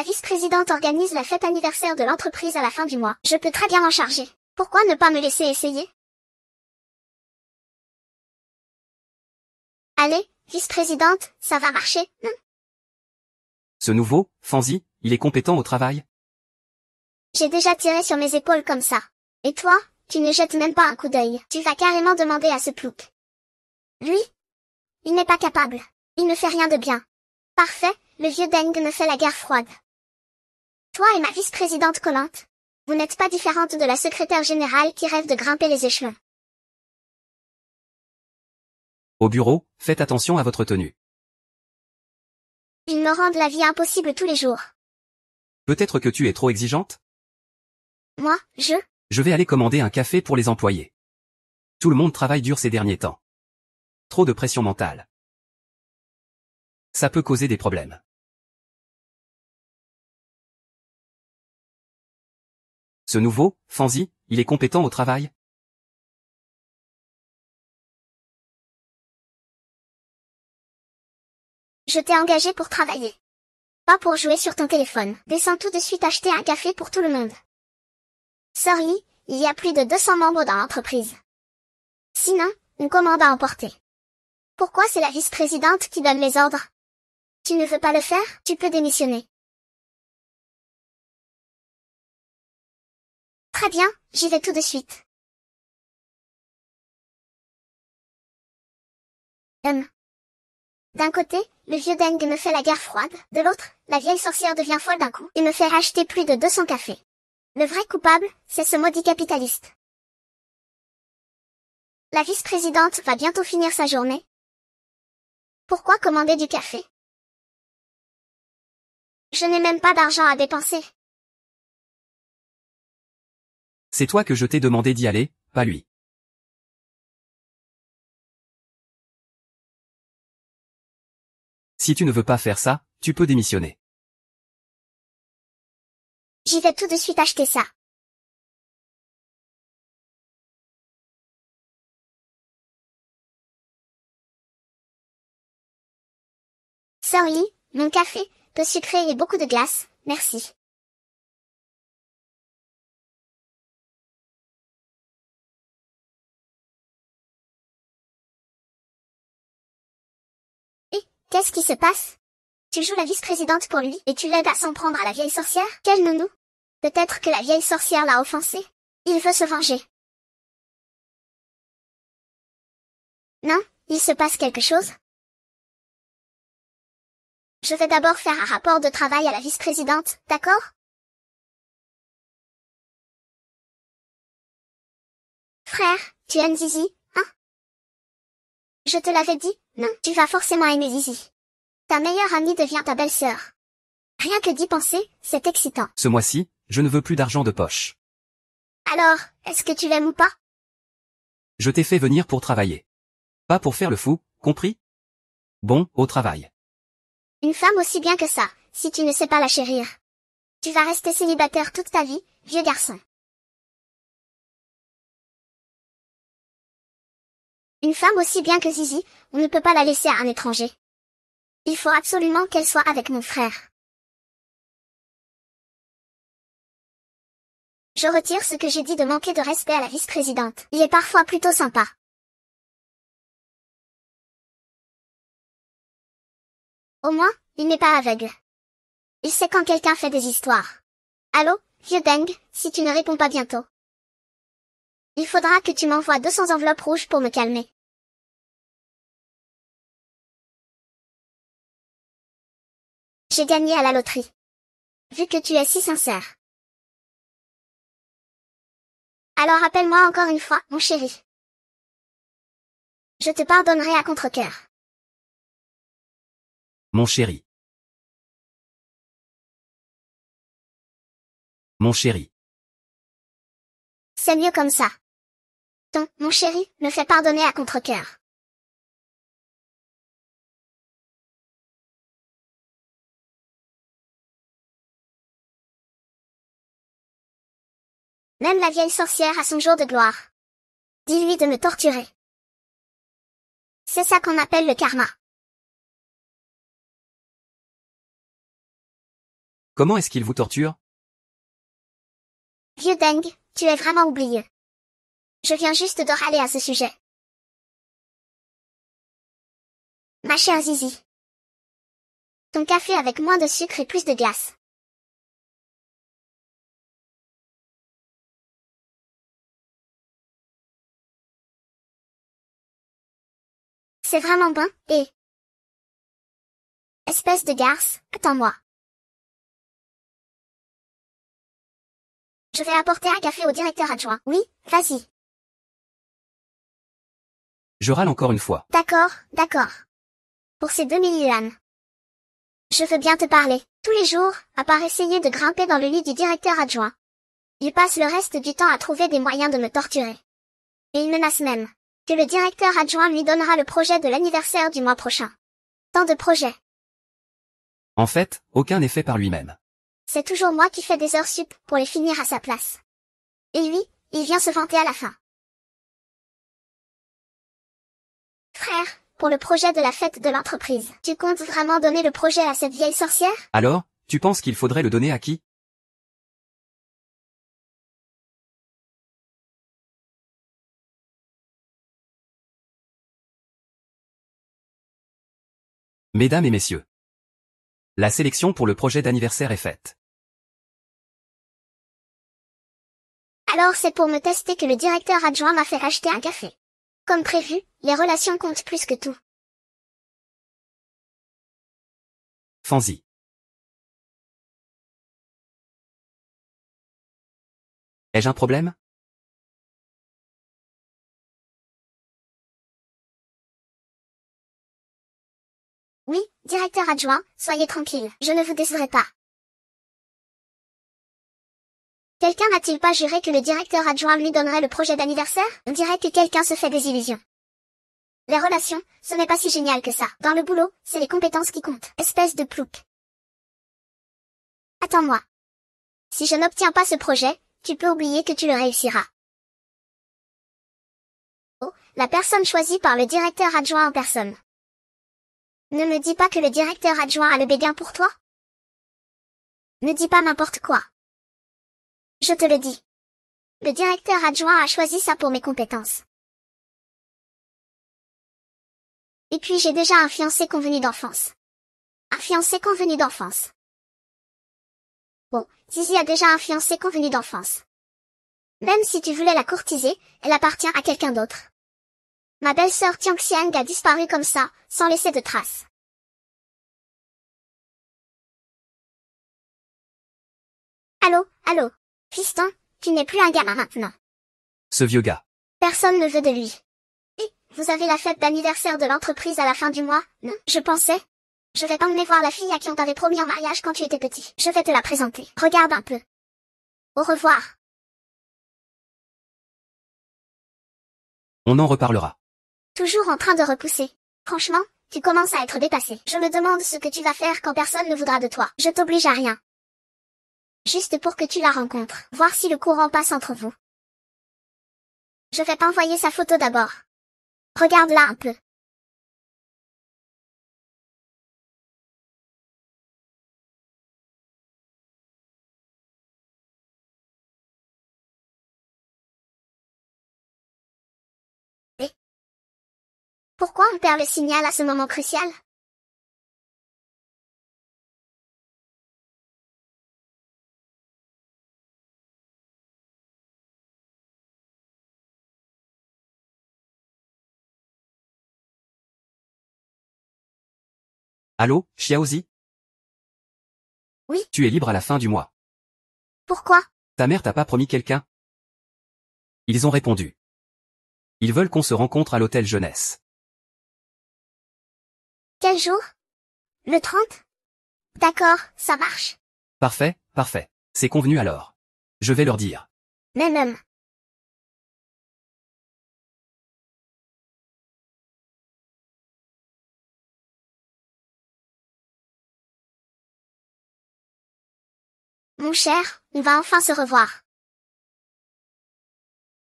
La vice-présidente organise la fête anniversaire de l'entreprise à la fin du mois. Je peux très bien m'en charger. Pourquoi ne pas me laisser essayer? Allez, vice-présidente, ça va marcher, non? Ce nouveau, Fanzi, il est compétent au travail? J'ai déjà tiré sur mes épaules comme ça. Et toi, tu ne jettes même pas un coup d'œil. Tu vas carrément demander à ce plouc. Lui? Il n'est pas capable. Il ne fait rien de bien. Parfait, le vieux Deng me fait la guerre froide. Toi et ma vice-présidente collante, vous n'êtes pas différente de la secrétaire générale qui rêve de grimper les échelons. Au bureau, faites attention à votre tenue. Ils me rendent la vie impossible tous les jours. Peut-être que tu es trop exigeante? Moi, Je vais aller commander un café pour les employés. Tout le monde travaille dur ces derniers temps. Trop de pression mentale. Ça peut causer des problèmes. Ce nouveau, Fanzi, il est compétent au travail? Je t'ai engagé pour travailler. Pas pour jouer sur ton téléphone. Descends tout de suite acheter un café pour tout le monde. Sorry, il y a plus de 200 membres dans l'entreprise. Sinon, une commande à emporter. Pourquoi c'est la vice-présidente qui donne les ordres? Tu ne veux pas le faire, tu peux démissionner. Très bien, j'y vais tout de suite. D'un côté, le vieux Deng me fait la guerre froide, de l'autre, la vieille sorcière devient folle d'un coup et me fait racheter plus de 200 cafés. Le vrai coupable, c'est ce maudit capitaliste. La vice-présidente va bientôt finir sa journée. Pourquoi commander du café? Je n'ai même pas d'argent à dépenser. C'est toi que je t'ai demandé d'y aller, pas lui. Si tu ne veux pas faire ça, tu peux démissionner. J'y vais tout de suite acheter ça. Sorry, mon café, peu sucré et beaucoup de glace, merci. Et, qu'est-ce qui se passe? Tu joues la vice-présidente pour lui et tu l'aides à s'en prendre à la vieille sorcière? Quel nounou? Peut-être que la vieille sorcière l'a offensé. Il veut se venger. Non, il se passe quelque chose? Je vais d'abord faire un rapport de travail à la vice-présidente, d'accord? Frère, tu aimes Zizi, hein? Je te l'avais dit, non, tu vas forcément aimer Zizi. Ta meilleure amie devient ta belle-sœur. Rien que d'y penser, c'est excitant. Ce mois-ci, je ne veux plus d'argent de poche. Alors, est-ce que tu l'aimes ou pas? Je t'ai fait venir pour travailler. Pas pour faire le fou, compris? Bon, au travail. Une femme aussi bien que ça, si tu ne sais pas la chérir. Tu vas rester célibataire toute ta vie, vieux garçon. Une femme aussi bien que Zizi, on ne peut pas la laisser à un étranger. Il faut absolument qu'elle soit avec mon frère. Je retire ce que j'ai dit de manquer de respect à la vice-présidente. Il est parfois plutôt sympa. Au moins, il n'est pas aveugle. Il sait quand quelqu'un fait des histoires. Allô, vieux Deng, si tu ne réponds pas bientôt. Il faudra que tu m'envoies 200 enveloppes rouges pour me calmer. J'ai gagné à la loterie. Vu que tu es si sincère. Alors appelle-moi encore une fois, mon chéri. Je te pardonnerai à contre-cœur. Mon chéri. Mon chéri. C'est mieux comme ça. Ton, mon chéri, me fait pardonner à contre-cœur. Même la vieille sorcière a son jour de gloire. Dis-lui de me torturer. C'est ça qu'on appelle le karma. Comment est-ce qu'il vous torture? Vieux dingue, tu es vraiment oublieux. Je viens juste de râler à ce sujet. Ma chère Zizi. Ton café avec moins de sucre et plus de glace. C'est vraiment bon, et... Espèce de garce, attends-moi. Je vais apporter un café au directeur adjoint. Oui, vas-y. Je râle encore une fois. D'accord, d'accord. Pour ces 2000 yuan. Je veux bien te parler. Tous les jours, à part essayer de grimper dans le lit du directeur adjoint. Il passe le reste du temps à trouver des moyens de me torturer. Et il menace même que le directeur adjoint lui donnera le projet de l'anniversaire du mois prochain. Tant de projets. En fait, aucun n'est fait par lui-même. C'est toujours moi qui fais des heures sup pour les finir à sa place. Et lui, il vient se vanter à la fin. Frère, pour le projet de la fête de l'entreprise, tu comptes vraiment donner le projet à cette vieille sorcière? Alors, tu penses qu'il faudrait le donner à qui? Mesdames et messieurs. La sélection pour le projet d'anniversaire est faite. Alors c'est pour me tester que le directeur adjoint m'a fait acheter un café. Comme prévu, les relations comptent plus que tout. Fanzi. Ai-je un problème? Oui, directeur adjoint, soyez tranquille, je ne vous décevrai pas. Quelqu'un n'a-t-il pas juré que le directeur adjoint lui donnerait le projet d'anniversaire? On dirait que quelqu'un se fait des illusions. Les relations, ce n'est pas si génial que ça. Dans le boulot, c'est les compétences qui comptent. Espèce de plouc. Attends-moi. Si je n'obtiens pas ce projet, tu peux oublier que tu le réussiras. Oh, la personne choisie par le directeur adjoint en personne. Ne me dis pas que le directeur adjoint a le béguin pour toi. Ne dis pas n'importe quoi. Je te le dis. Le directeur adjoint a choisi ça pour mes compétences. Et puis j'ai déjà un fiancé convenu d'enfance. Un fiancé convenu d'enfance. Bon, Zizi a déjà un fiancé convenu d'enfance. Même si tu voulais la courtiser, elle appartient à quelqu'un d'autre. Ma belle-sœur Tiangxiang a disparu comme ça, sans laisser de traces. Allô, allô. Fiston, tu n'es plus un gamin maintenant. Ce vieux gars. Personne ne veut de lui. Et, vous avez la fête d'anniversaire de l'entreprise à la fin du mois, non? Je pensais. Je vais t'emmener voir la fille à qui on t'avait promis en mariage quand tu étais petit. Je vais te la présenter. Regarde un peu. Au revoir. On en reparlera. Toujours en train de repousser. Franchement, tu commences à être dépassé. Je me demande ce que tu vas faire quand personne ne voudra de toi. Je t'oblige à rien. Juste pour que tu la rencontres. Voir si le courant passe entre vous. Je vais t'envoyer sa photo d'abord. Regarde-la un peu. Et pourquoi on perd le signal à ce moment crucial? Allô, Xiaozi? Oui. Tu es libre à la fin du mois. Pourquoi? Ta mère t'a pas promis quelqu'un? Ils ont répondu. Ils veulent qu'on se rencontre à l'hôtel jeunesse. Quel jour? Le 30? D'accord, ça marche. Parfait, parfait. C'est convenu alors. Je vais leur dire. Même. Mon cher, on va enfin se revoir.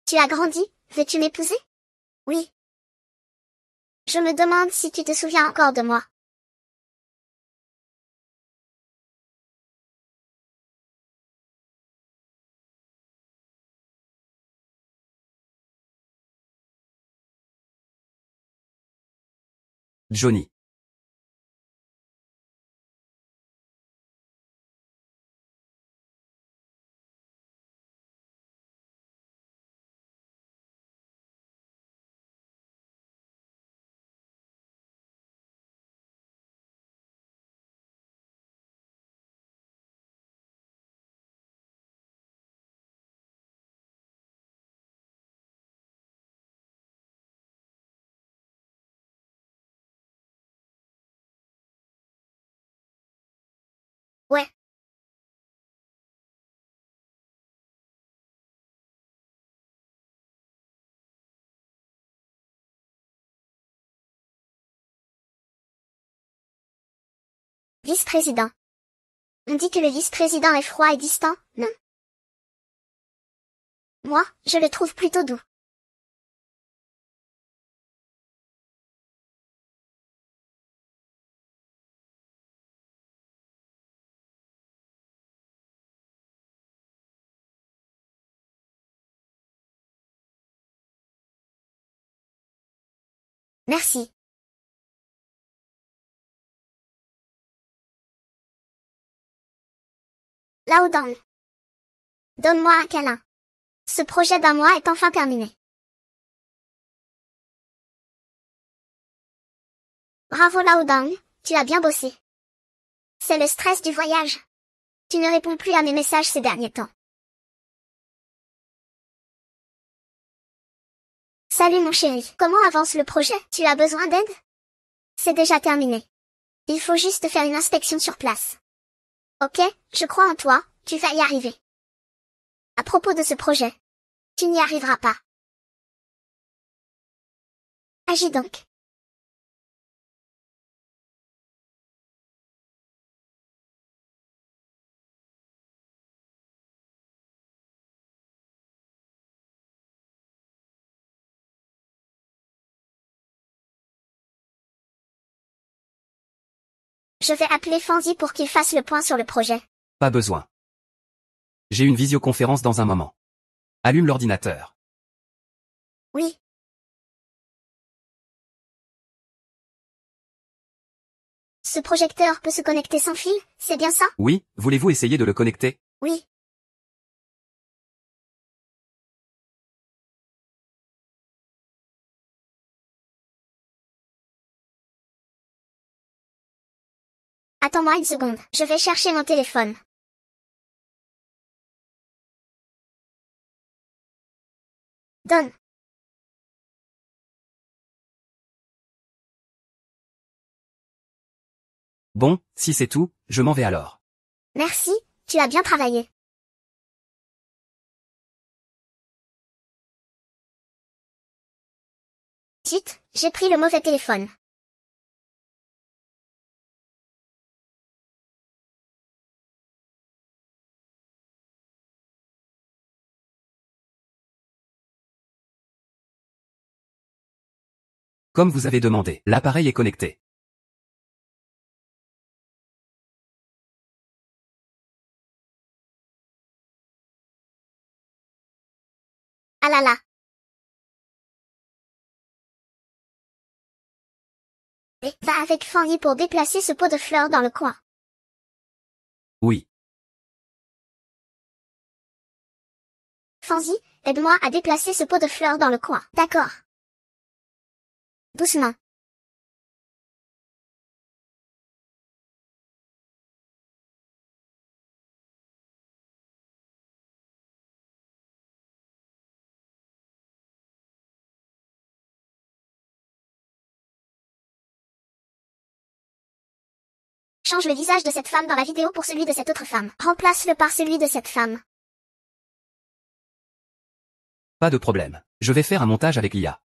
Tu as grandi, veux-tu m'épouser? Oui. Je me demande si tu te souviens encore de moi. Johnny. Ouais. Vice-président. On dit que le vice-président est froid et distant, non? Moi, je le trouve plutôt doux. Merci. Laodang. Donne-moi un câlin. Ce projet d'un mois est enfin terminé. Bravo Laodang, tu as bien bossé. C'est le stress du voyage. Tu ne réponds plus à mes messages ces derniers temps. Salut mon chéri, comment avance le projet? Tu as besoin d'aide? C'est déjà terminé. Il faut juste faire une inspection sur place. Ok, je crois en toi, tu vas y arriver. À propos de ce projet, tu n'y arriveras pas. Agis donc. Je vais appeler Fanzi pour qu'il fasse le point sur le projet. Pas besoin. J'ai une visioconférence dans un moment. Allume l'ordinateur. Oui. Ce projecteur peut se connecter sans fil, c'est bien ça? Oui, voulez-vous essayer de le connecter? Oui. Attends-moi une seconde, je vais chercher mon téléphone. Donne. Bon, si c'est tout, je m'en vais alors. Merci, tu as bien travaillé. Zut, j'ai pris le mauvais téléphone. Comme vous avez demandé, l'appareil est connecté. Ah là là. Et va avec Fanny pour déplacer ce pot de fleurs dans le coin. Oui. Fanzy, aide-moi à déplacer ce pot de fleurs dans le coin. D'accord. Doucement. Change le visage de cette femme dans la vidéo pour celui de cette autre femme. Remplace-le par celui de cette femme. Pas de problème. Je vais faire un montage avec l'IA.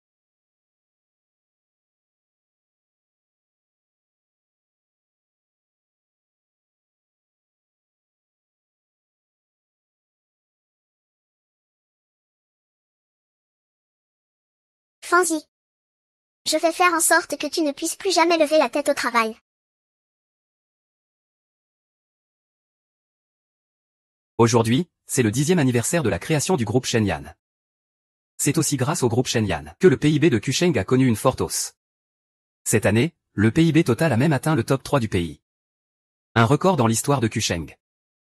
Fanzy. Je vais faire en sorte que tu ne puisses plus jamais lever la tête au travail. Aujourd'hui, c'est le 10e anniversaire de la création du groupe Shenyang. C'est aussi grâce au groupe Shenyang que le PIB de Kuching a connu une forte hausse. Cette année, le PIB total a même atteint le top 3 du pays. Un record dans l'histoire de Kucheng.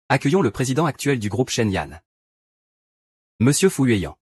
Accueillons le président actuel du groupe Shenyang. Monsieur Fu Yueyang.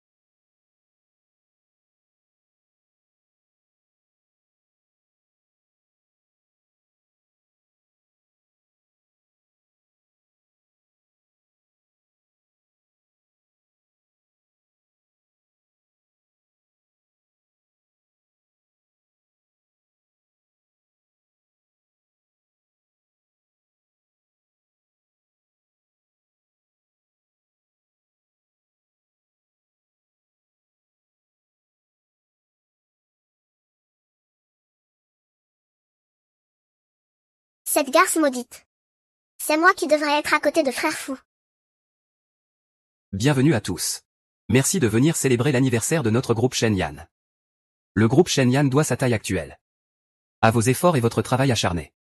Cette garce maudite. C'est moi qui devrais être à côté de frère Fou. Bienvenue à tous. Merci de venir célébrer l'anniversaire de notre groupe Shenyang. Le groupe Shenyang doit sa taille actuelle à vos efforts et votre travail acharné.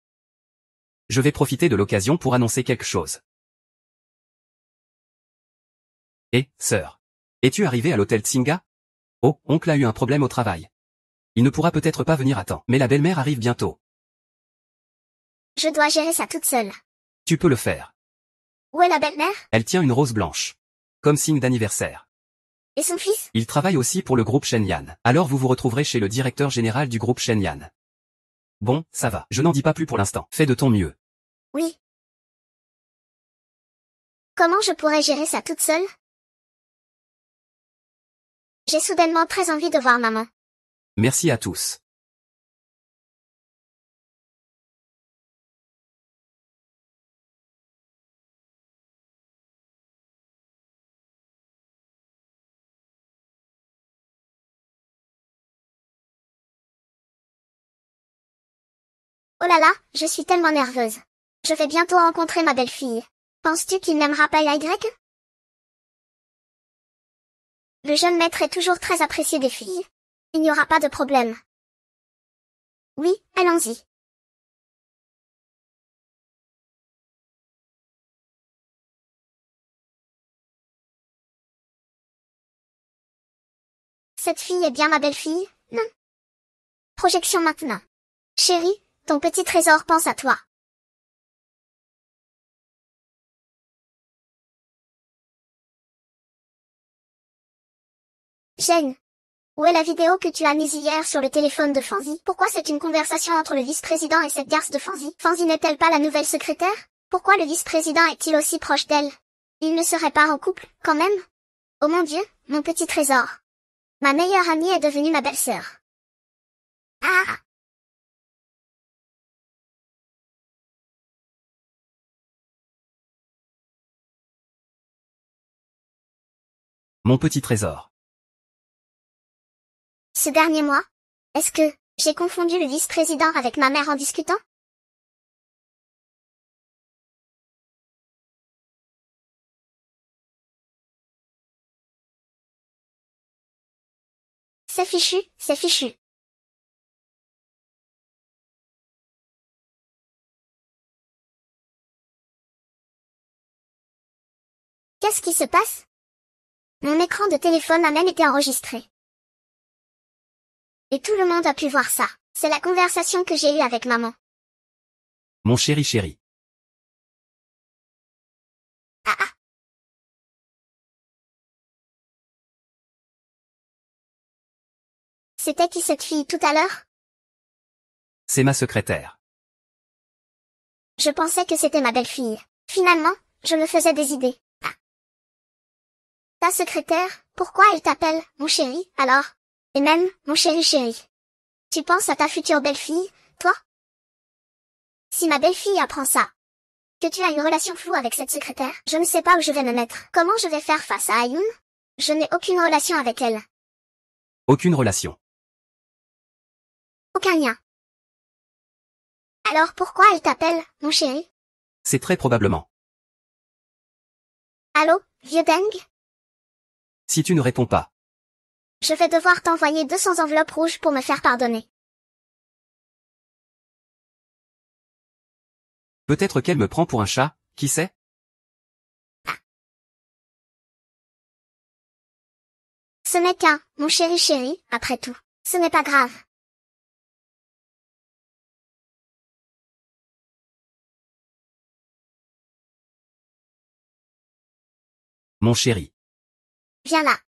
Je vais profiter de l'occasion pour annoncer quelque chose. Sœur. Es-tu arrivé à l'hôtel Tsinga? Oh, oncle a eu un problème au travail. Il ne pourra peut-être pas venir à temps, mais la belle-mère arrive bientôt. Je dois gérer ça toute seule. Tu peux le faire. Où est la belle-mère? Elle tient une rose blanche. Comme signe d'anniversaire. Et son fils? Il travaille aussi pour le groupe Shenyang. Alors vous vous retrouverez chez le directeur général du groupe Shenyang. Bon, ça va. Je n'en dis pas plus pour l'instant. Fais de ton mieux. Oui. Comment je pourrais gérer ça toute seule? J'ai soudainement très envie de voir maman. Merci à tous. Oh là là, je suis tellement nerveuse. Je vais bientôt rencontrer ma belle-fille. Penses-tu qu'il n'aimera pas Y? Le jeune maître est toujours très apprécié des filles. Il n'y aura pas de problème. Oui, allons-y. Cette fille est bien ma belle-fille, non? Projection maintenant. Chérie, ton petit trésor pense à toi. Jane. Où est la vidéo que tu as mise hier sur le téléphone de Fanzi? Pourquoi c'est une conversation entre le vice-président et cette garce de Fanzi? Fanzi n'est-elle pas la nouvelle secrétaire? Pourquoi le vice-président est-il aussi proche d'elle? Ils ne seraient pas en couple, quand même? Oh mon Dieu, mon petit trésor. Ma meilleure amie est devenue ma belle-sœur. Ah! Mon petit trésor. Ce dernier mois? Est-ce que j'ai confondu le vice-président avec ma mère en discutant? C'est fichu, c'est fichu. Qu'est-ce qui se passe? Mon écran de téléphone a même été enregistré. Et tout le monde a pu voir ça. C'est la conversation que j'ai eue avec maman. Mon chéri. Ah ah. C'était qui cette fille tout à l'heure? C'est ma secrétaire. Je pensais que c'était ma belle-fille. Finalement, je me faisais des idées. Ah. Ta secrétaire, pourquoi elle t'appelle, mon chéri, alors? Et même, mon chéri. Tu penses à ta future belle-fille, toi? Si ma belle-fille apprend ça, que tu as une relation floue avec cette secrétaire, je ne sais pas où je vais me mettre. Comment je vais faire face à Ayun? Je n'ai aucune relation avec elle. Aucune relation. Aucun lien. Alors pourquoi elle t'appelle, mon chéri? C'est très probablement. Allô, vieux dingue? Si tu ne réponds pas. Je vais devoir t'envoyer 200 enveloppes rouges pour me faire pardonner. Peut-être qu'elle me prend pour un chat, qui sait? Ce n'est qu'un, mon chéri, après tout. Ce n'est pas grave. Mon chéri. Viens là.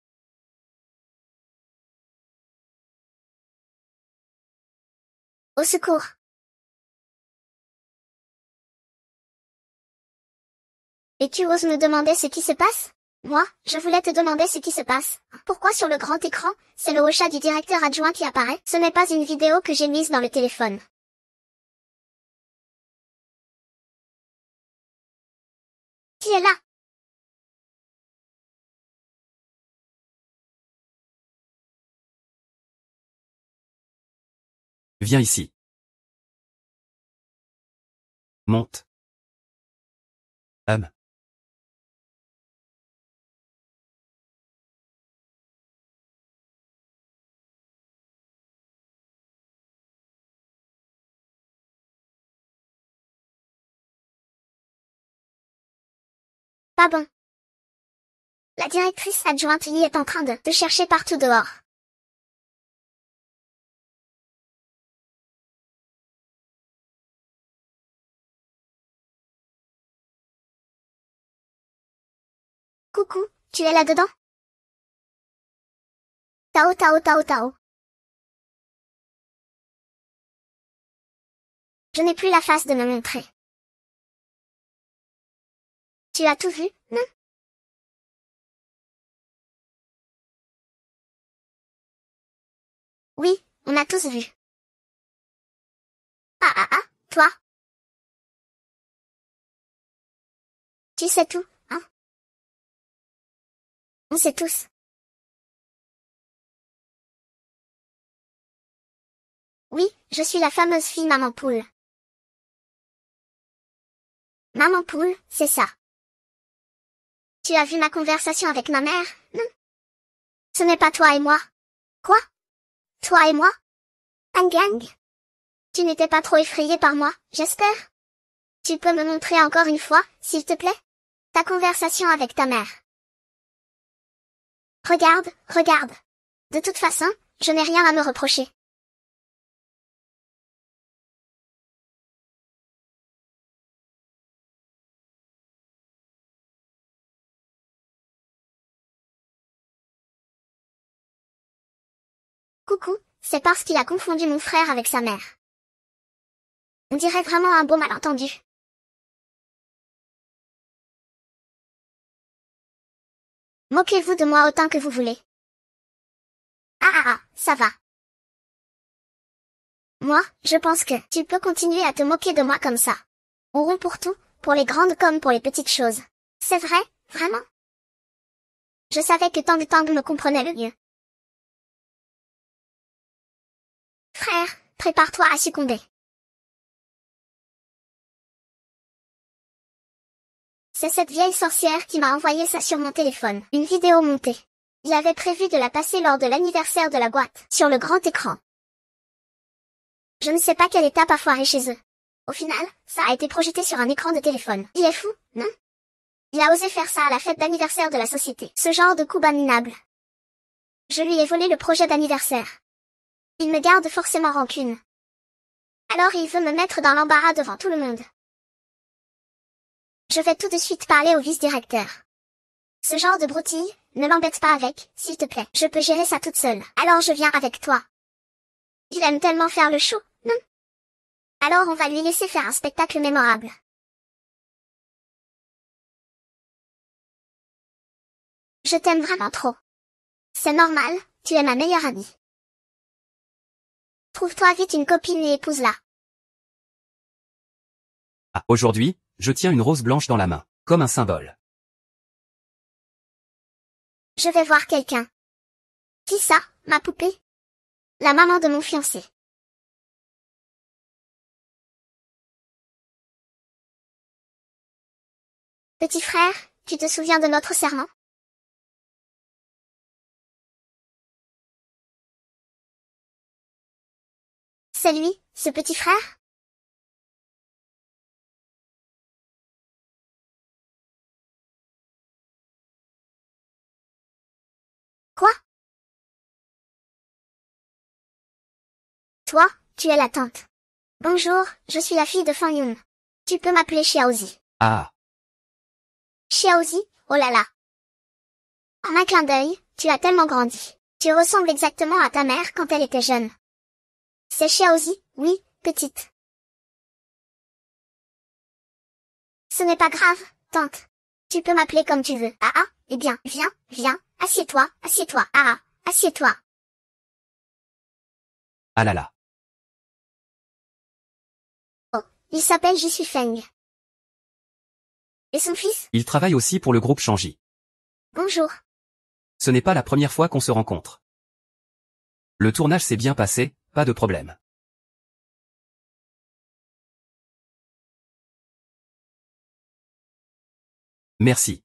Au secours. Et tu oses me demander ce qui se passe? Moi, je voulais te demander ce qui se passe. Pourquoi sur le grand écran, c'est le Ocha du directeur adjoint qui apparaît? Ce n'est pas une vidéo que j'ai mise dans le téléphone. Qui est là? Viens ici. Monte. Pas bon. La directrice adjointe y est en train de te chercher partout dehors. Coucou, tu es là-dedans? Tao Tao Tao Tao. Je n'ai plus la face de me montrer. Tu as tout vu, non? Oui, on a tous vu. Ah ah ah, toi? Tu sais tout, hein? On sait tous. Oui, je suis la fameuse fille Maman Poule. Maman Poule, c'est ça. Tu as vu ma conversation avec ma mère, non? Ce n'est pas toi et moi. Quoi? Toi et moi? Un gang? Tu n'étais pas trop effrayé par moi, j'espère? Tu peux me montrer encore une fois, s'il te plaît? Ta conversation avec ta mère. Regarde, regarde. De toute façon, je n'ai rien à me reprocher. Coucou, c'est parce qu'il a confondu mon frère avec sa mère. On dirait vraiment un beau malentendu. Moquez-vous de moi autant que vous voulez. Ah ah ah, ça va. Moi, je pense que tu peux continuer à te moquer de moi comme ça. On rompt pour tout, pour les grandes comme pour les petites choses. C'est vrai, vraiment? Je savais que Tang Tang me comprenait le mieux. Frère, prépare-toi à succomber. C'est cette vieille sorcière qui m'a envoyé ça sur mon téléphone. Une vidéo montée. Il avait prévu de la passer lors de l'anniversaire de la boîte, sur le grand écran. Je ne sais pas quelle étape a foiré chez eux. Au final, ça a été projeté sur un écran de téléphone. Il est fou, non? Il a osé faire ça à la fête d'anniversaire de la société. Ce genre de coup bas minable. Je lui ai volé le projet d'anniversaire. Il me garde forcément rancune. Alors il veut me mettre dans l'embarras devant tout le monde. Je vais tout de suite parler au vice-directeur. Ce genre de broutille, ne l'embête pas avec, s'il te plaît. Je peux gérer ça toute seule. Alors je viens avec toi. Il aime tellement faire le show, non? Alors on va lui laisser faire un spectacle mémorable. Je t'aime vraiment trop. C'est normal, tu es ma meilleure amie. Trouve-toi vite une copine et épouse-la. Ah, aujourd'hui, je tiens une rose blanche dans la main, comme un symbole. Je vais voir quelqu'un. Qui ça, ma poupée? La maman de mon fiancé. Petit frère, tu te souviens de notre serment? C'est lui, ce petit frère? Quoi? Toi, tu es la tante. Bonjour, je suis la fille de Fang Yun. Tu peux m'appeler Xiaozi. Ah, Xiaozi, oh là là. En un clin d'œil, tu as tellement grandi. Tu ressembles exactement à ta mère quand elle était jeune. C'est Xiaozi, oui, petite. Ce n'est pas grave, tante. Tu peux m'appeler comme tu veux. Ah ah, eh bien, viens, assieds-toi, ah, assieds-toi. Ah là là. Oh, il s'appelle Ji Feng. Et son fils? Il travaille aussi pour le groupe Shangji. Bonjour. Ce n'est pas la première fois qu'on se rencontre. Le tournage s'est bien passé, pas de problème. Merci.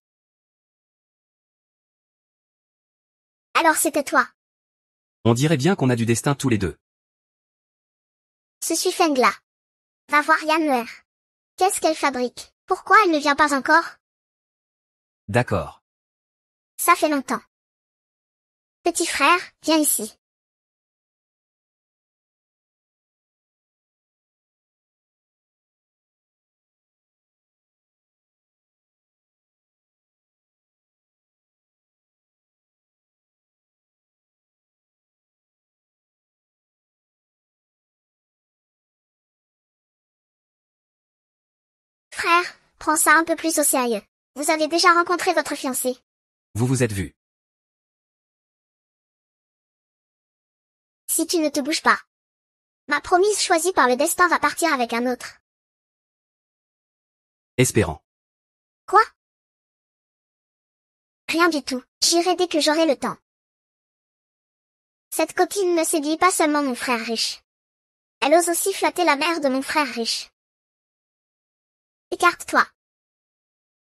Alors c'était toi. On dirait bien qu'on a du destin tous les deux. Ce suis Feng là. Va voir Yan Mer. Qu'est-ce qu'elle fabrique? Pourquoi elle ne vient pas encore? D'accord. Ça fait longtemps. Petit frère, viens ici. Frère, prends ça un peu plus au sérieux. Vous avez déjà rencontré votre fiancé. Vous vous êtes vus. Si tu ne te bouges pas. Ma promise choisie par le destin va partir avec un autre. Espérant. Quoi? Rien du tout. J'irai dès que j'aurai le temps. Cette copine ne séduit pas seulement mon frère riche. Elle ose aussi flatter la mère de mon frère riche. Écarte-toi.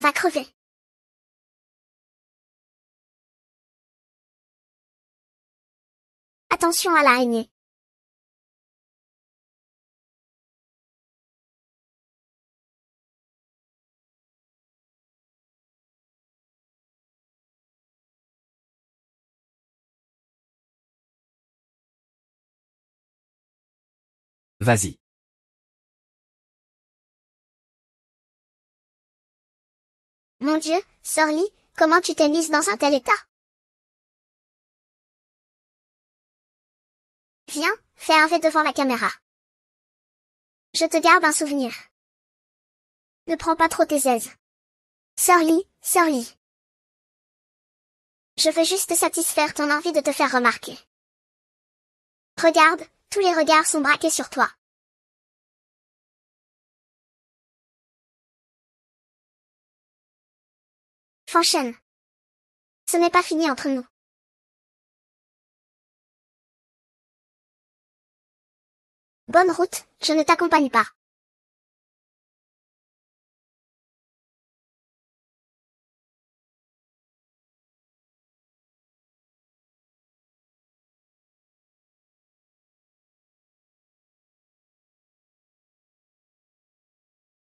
Va crever. Attention à l'araignée. Vas-y. Mon Dieu, Sorli, comment tu t'es mise dans un tel état? Viens, fais un V devant la caméra. Je te garde un souvenir. Ne prends pas trop tes aises. Sorli. Je veux juste satisfaire ton envie de te faire remarquer. Regarde, tous les regards sont braqués sur toi. Fanchen. Ce n'est pas fini entre nous. Bonne route, je ne t'accompagne pas.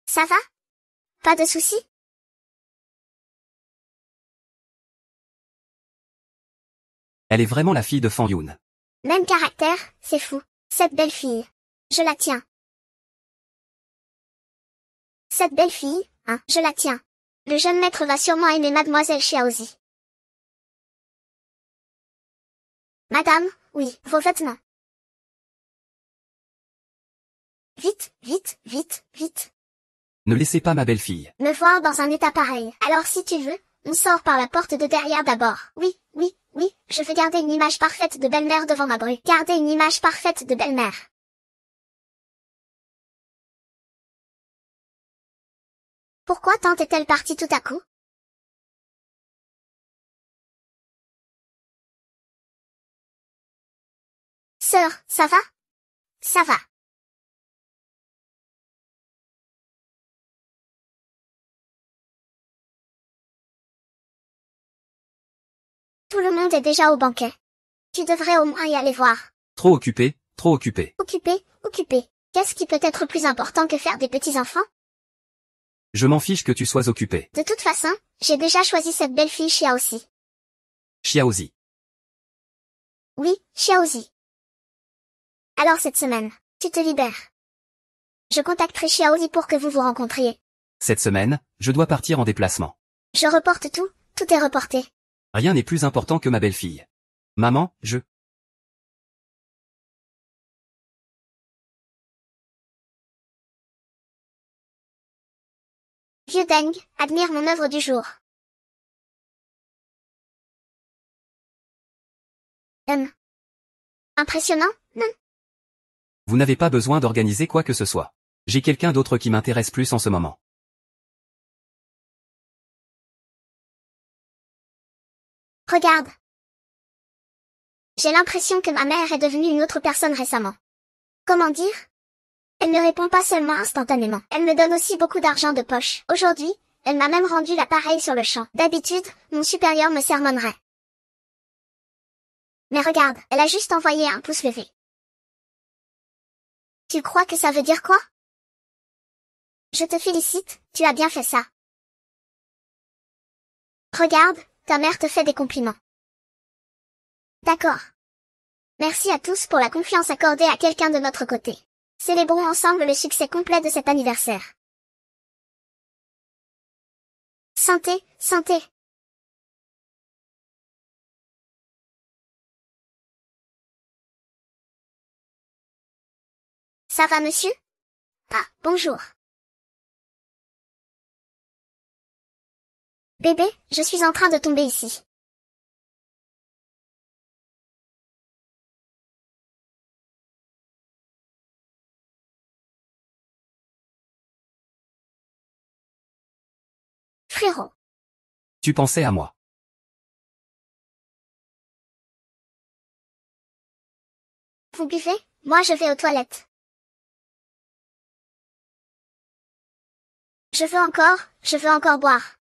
Ça va? Pas de soucis? Elle est vraiment la fille de Fan Yun. Même caractère, c'est fou. Cette belle fille. Je la tiens. Cette belle fille, hein, je la tiens. Le jeune maître va sûrement aimer mademoiselle Xiaozi. Madame, oui, vos vêtements. Vite. Ne laissez pas ma belle-fille. Me voir dans un état pareil. Alors si tu veux, on sort par la porte de derrière d'abord. Oui, je veux garder une image parfaite de belle-mère devant ma bru. Garder une image parfaite de belle-mère. Pourquoi tante est-elle partie tout à coup? Sœur, ça va? Ça va. Tout le monde est déjà au banquet. Tu devrais au moins y aller voir. Trop occupé, trop occupé. Occupé. Qu'est-ce qui peut être plus important que faire des petits-enfants? Je m'en fiche que tu sois occupé. De toute façon, j'ai déjà choisi cette belle fille Xiaozi. Xiaozi. Oui, Xiaozi. Alors cette semaine, tu te libères. Je contacterai Xiaozi pour que vous vous rencontriez. Cette semaine, je dois partir en déplacement. Je reporte tout est reporté. Rien n'est plus important que ma belle-fille. Maman, Vieux Deng, admire mon œuvre du jour. Impressionnant, non? Vous n'avez pas besoin d'organiser quoi que ce soit. J'ai quelqu'un d'autre qui m'intéresse plus en ce moment. Regarde. J'ai l'impression que ma mère est devenue une autre personne récemment. Comment dire? Elle ne répond pas seulement instantanément. Elle me donne aussi beaucoup d'argent de poche. Aujourd'hui, elle m'a même rendu l'appareil sur le champ. D'habitude, mon supérieur me sermonnerait. Mais regarde, elle a juste envoyé un pouce levé. Tu crois que ça veut dire quoi? Je te félicite, tu as bien fait ça. Regarde, ta mère te fait des compliments. D'accord. Merci à tous pour la confiance accordée à quelqu'un de notre côté. Célébrons ensemble le succès complet de cet anniversaire. Santé, santé. Ça va, monsieur? Ah, bonjour. Bébé, je suis en train de tomber ici. Frérot. Tu pensais à moi. Vous buvez? Moi je vais aux toilettes. Je veux encore boire.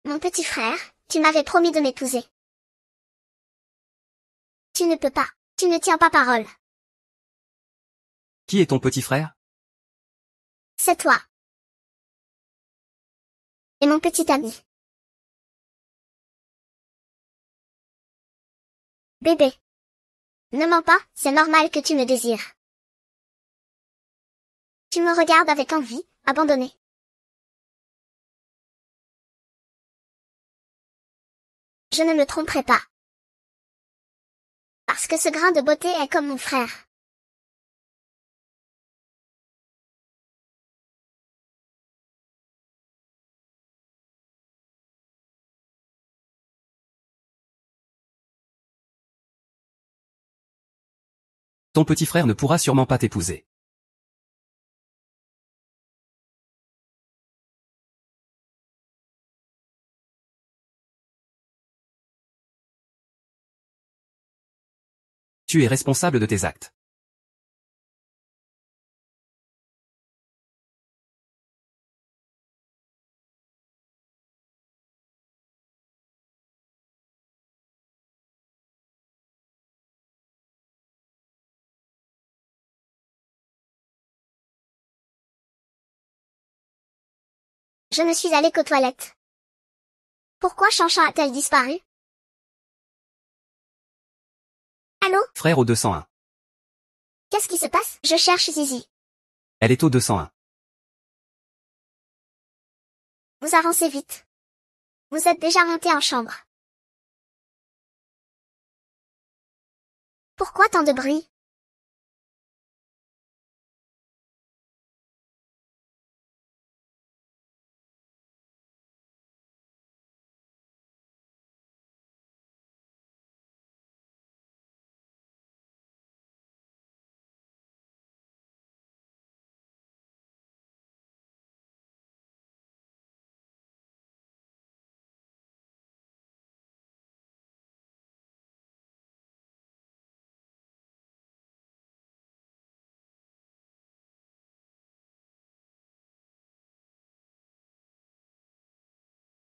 Mon petit frère, tu m'avais promis de m'épouser. Tu ne peux pas. Tu ne tiens pas parole. Qui est ton petit frère? C'est toi. Et mon petit ami. Bébé. Ne mens pas, c'est normal que tu me désires. Tu me regardes avec envie, abandonné. Je ne me tromperai pas. Parce que ce grain de beauté est comme mon frère. Ton petit frère ne pourra sûrement pas t'épouser. Tu es responsable de tes actes. Je ne suis allée qu'aux toilettes. Pourquoi Chanchan a-t-elle disparu? Allô? Frère au 201. Qu'est-ce qui se passe? Je cherche Zizi. Elle est au 201. Vous avancez vite. Vous êtes déjà monté en chambre. Pourquoi tant de bruit?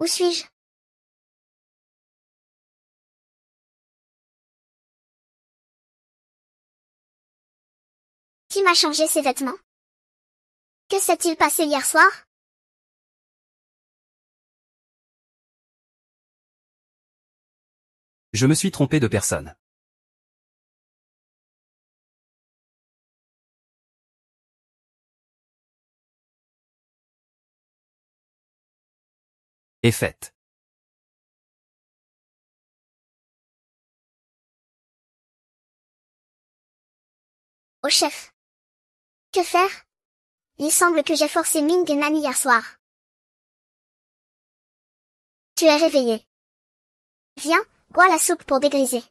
Où suis-je? Qui m'a changé ces vêtements? Que s'est-il passé hier soir? Je me suis trompé de personne. Est faite. Au chef. Que faire? Il semble que j'ai forcé Ming et Nani hier soir. Tu es réveillé. Viens, bois la soupe pour dégriser.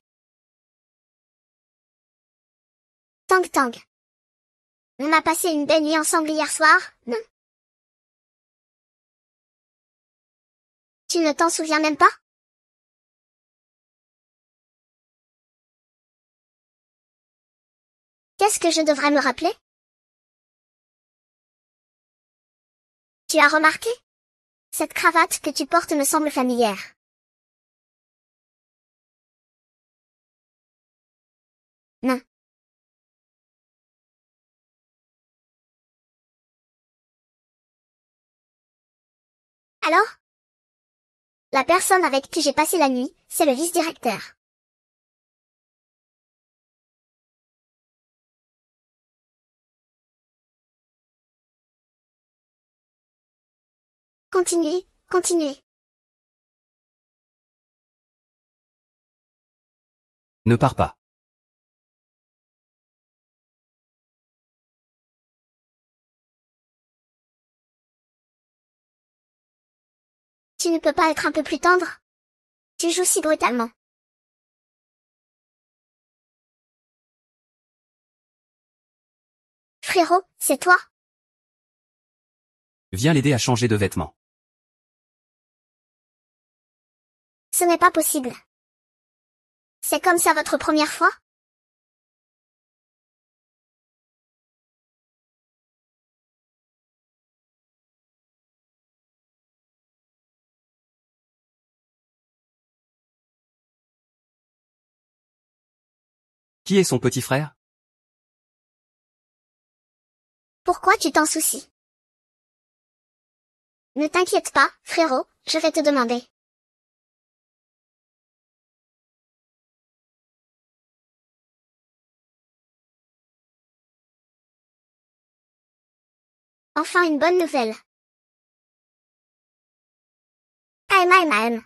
Tang Tang. On a passé une belle nuit ensemble hier soir, non? Tu ne t'en souviens même pas? Qu'est-ce que je devrais me rappeler? Tu as remarqué? Cette cravate que tu portes me semble familière. Non. Alors? La personne avec qui j'ai passé la nuit, c'est le vice-directeur. Continuez, continuez. Ne pars pas. Tu ne peux pas être un peu plus tendre? Tu joues si brutalement. Frérot, c'est toi? Viens l'aider à changer de vêtements. Ce n'est pas possible. C'est comme ça votre première fois? Qui est son petit frère? Pourquoi tu t'en soucies? Ne t'inquiète pas, frérot, je vais te demander. Enfin une bonne nouvelle. AMAMAM.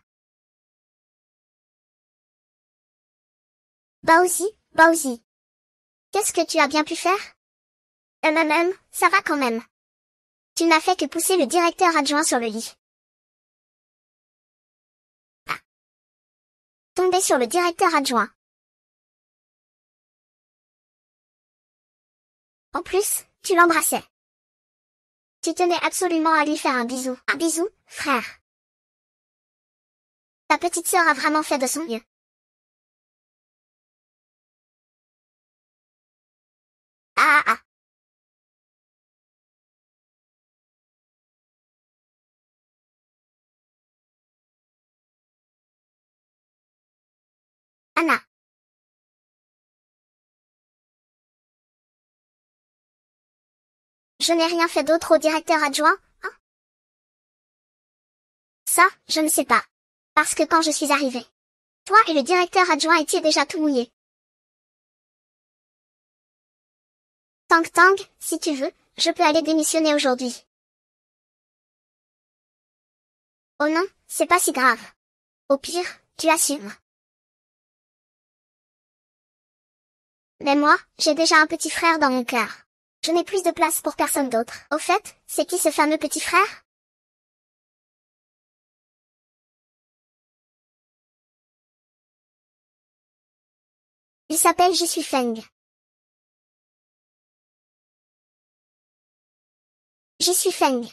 Bowsy. Qu'est-ce que tu as bien pu faire? Ça va quand même. Tu n'as fait que pousser le directeur adjoint sur le lit. Ah. Tomber sur le directeur adjoint. En plus, tu l'embrassais. Tu tenais absolument à lui faire un bisou. Un bisou, frère. Ta petite sœur a vraiment fait de son mieux. Ah. Anna. Je n'ai rien fait d'autre au directeur adjoint, hein? Ça, je ne sais pas. Parce que quand je suis arrivée, toi et le directeur adjoint étiez déjà tout mouillés. Tang Tang, si tu veux, je peux aller démissionner aujourd'hui. Oh non, c'est pas si grave. Au pire, tu assumes. Mais moi, j'ai déjà un petit frère dans mon cœur. Je n'ai plus de place pour personne d'autre. Au fait, c'est qui ce fameux petit frère? Il s'appelle Je suis Feng. Je suis Feng.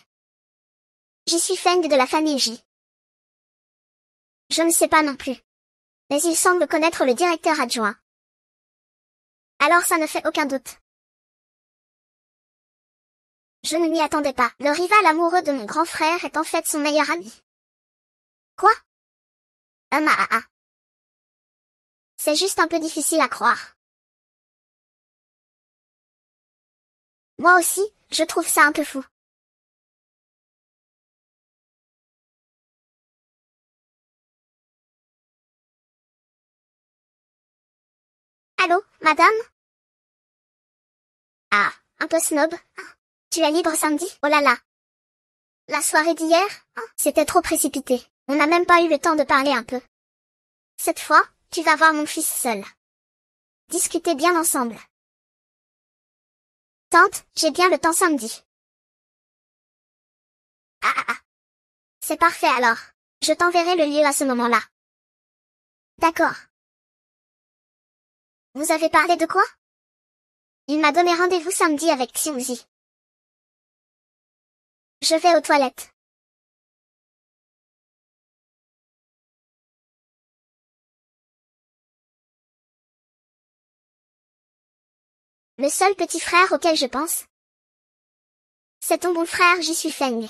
Je suis Feng de la famille J. Je ne sais pas non plus. Mais il semble connaître le directeur adjoint. Alors ça ne fait aucun doute. Je ne m'y attendais pas. Le rival amoureux de mon grand frère est en fait son meilleur ami. Quoi? Ah. C'est juste un peu difficile à croire. Moi aussi, je trouve ça un peu fou. Allô, madame? Ah, un peu snob. Ah, tu es libre samedi? Oh là là. La soirée d'hier? Ah, c'était trop précipité. On n'a même pas eu le temps de parler un peu. Cette fois, tu vas voir mon fils seul. Discutez bien ensemble. Tante, j'ai bien le temps samedi. Ah. C'est parfait alors. Je t'enverrai le lieu à ce moment-là. D'accord. Vous avez parlé de quoi? Il m'a donné rendez-vous samedi avec Xiuzi. Je vais aux toilettes. Le seul petit frère auquel je pense, c'est ton bon frère Jisui Feng.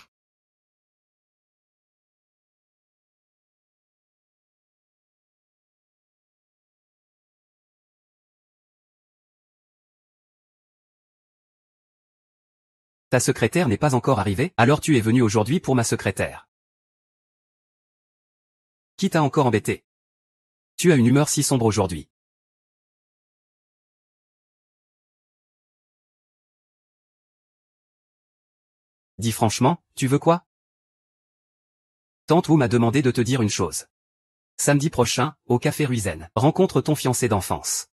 Ta secrétaire n'est pas encore arrivée, alors tu es venu aujourd'hui pour ma secrétaire. Qui t'a encore embêté? Tu as une humeur si sombre aujourd'hui. Dis franchement, tu veux quoi? Tante Wu m'a demandé de te dire une chose. Samedi prochain, au Café Ruizen, rencontre ton fiancé d'enfance.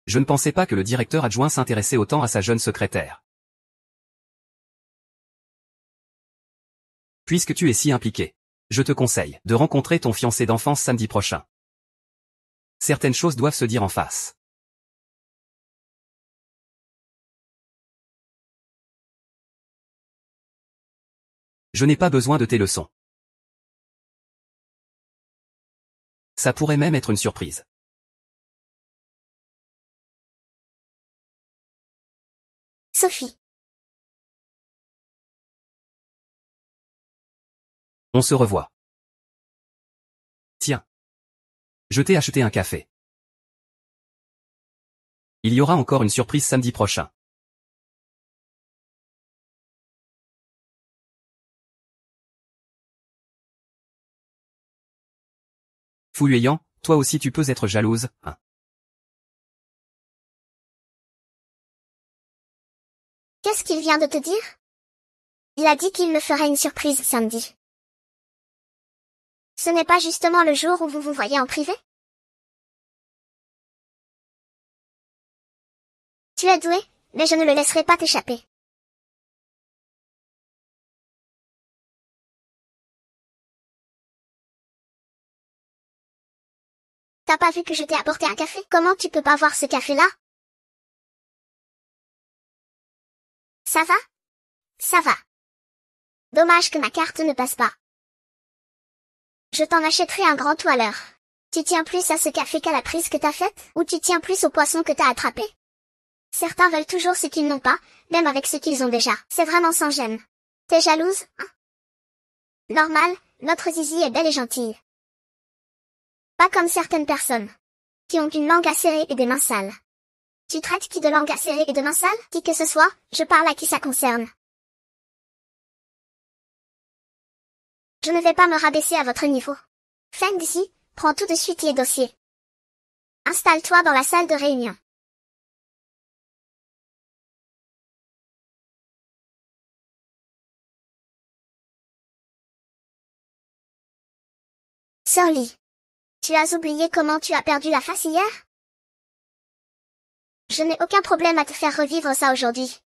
Je ne pensais pas que le directeur adjoint s'intéressait autant à sa jeune secrétaire. Puisque tu es si impliqué, je te conseille de rencontrer ton fiancé d'enfance samedi prochain. Certaines choses doivent se dire en face. Je n'ai pas besoin de tes leçons. Ça pourrait même être une surprise. Sophie. On se revoit. Tiens. Je t'ai acheté un café. Il y aura encore une surprise samedi prochain. Fu Yueyang, toi aussi tu peux être jalouse, hein. Qu'est-ce qu'il vient de te dire? Il a dit qu'il me ferait une surprise samedi. Ce n'est pas justement le jour où vous vous voyez en privé? Tu es doué, mais je ne le laisserai pas t'échapper. T'as pas vu que je t'ai apporté un café? Comment tu peux pas voir ce café-là? Ça va? Ça va. Dommage que ma carte ne passe pas. Je t'en achèterai un grand tout à l'heure. Tu tiens plus à ce café qu'à la prise que t'as faite, ou tu tiens plus au poisson que t'as attrapé? Certains veulent toujours ce qu'ils n'ont pas, même avec ce qu'ils ont déjà. C'est vraiment sans gêne. T'es jalouse, hein? Normal, notre Zizi est belle et gentille. Pas comme certaines personnes. Qui ont une langue acérée et des mains sales. Tu traites qui de langue acérée et de mains sales? Qui que ce soit, je parle à qui ça concerne. Je ne vais pas me rabaisser à votre niveau. Feng d'ici, prends tout de suite les dossiers. Installe-toi dans la salle de réunion. Sœur Lee. Tu as oublié comment tu as perdu la face hier? Je n'ai aucun problème à te faire revivre ça aujourd'hui.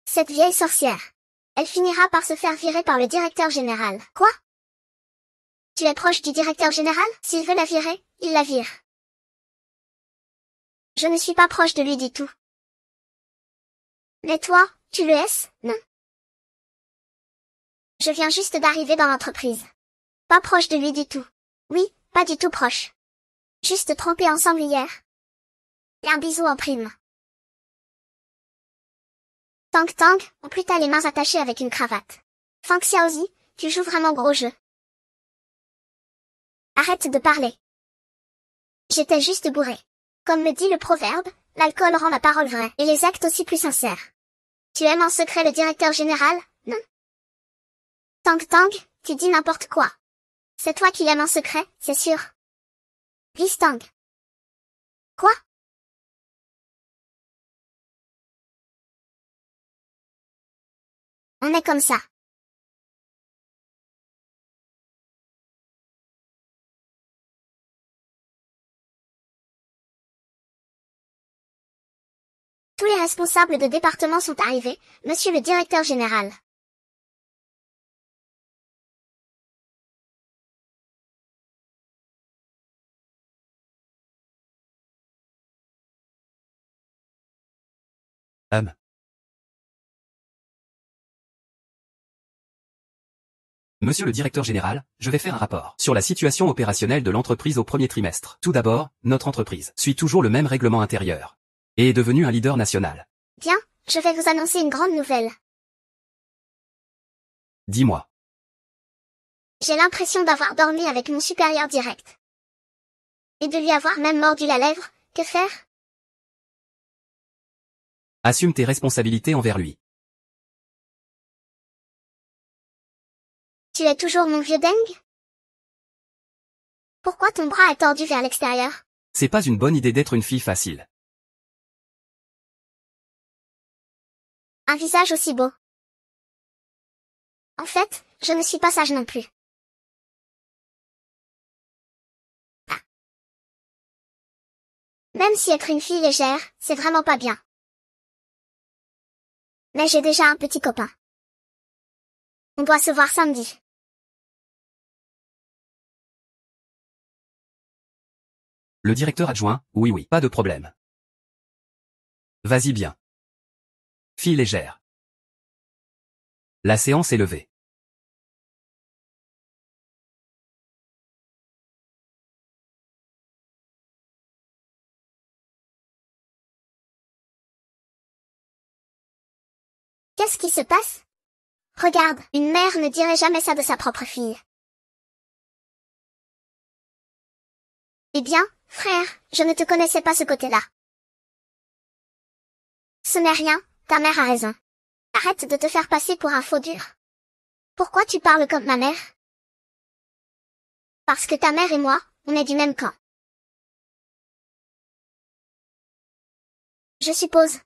Cette vieille sorcière. Elle finira par se faire virer par le directeur général. Quoi? Tu es proche du directeur général? S'il veut la virer, il la vire. Je ne suis pas proche de lui du tout. Mais toi, tu le es, non? Je viens juste d'arriver dans l'entreprise. Pas proche de lui du tout. Oui, pas du tout proche. Juste trompés ensemble hier. Et un bisou en prime. Tang Tang, en plus t'as les mains attachées avec une cravate. Fang Xiaozi, tu joues vraiment gros jeu. Arrête de parler. J'étais juste bourré. Comme me dit le proverbe, l'alcool rend la parole vraie et les actes aussi plus sincères. Tu aimes en secret le directeur général, non? Tang Tang, tu dis n'importe quoi. C'est toi qui l'aimes en secret, c'est sûr. Tang. Quoi? On est comme ça. Tous les responsables de département sont arrivés, monsieur le directeur général. Monsieur le directeur général, je vais faire un rapport sur la situation opérationnelle de l'entreprise au premier trimestre. Tout d'abord, notre entreprise suit toujours le même règlement intérieur et est devenue un leader national. Bien, je vais vous annoncer une grande nouvelle. Dis-moi. J'ai l'impression d'avoir dormi avec mon supérieur direct. Et de lui avoir même mordu la lèvre, que faire? Assume tes responsabilités envers lui. Tu es toujours mon vieux dingue? Pourquoi ton bras est tordu vers l'extérieur? C'est pas une bonne idée d'être une fille facile. Un visage aussi beau. En fait, je ne suis pas sage non plus. Ah. Même si être une fille légère, c'est vraiment pas bien. Mais j'ai déjà un petit copain. On doit se voir samedi. Le directeur adjoint, oui, pas de problème. Vas-y bien. Fille légère. La séance est levée. Qu'est-ce qui se passe? Regarde, une mère ne dirait jamais ça de sa propre fille. Eh bien, frère, je ne te connaissais pas ce côté-là. Ce n'est rien, ta mère a raison. Arrête de te faire passer pour un faux dur. Pourquoi tu parles comme ma mère? Parce que ta mère et moi, on est du même camp. Je suppose.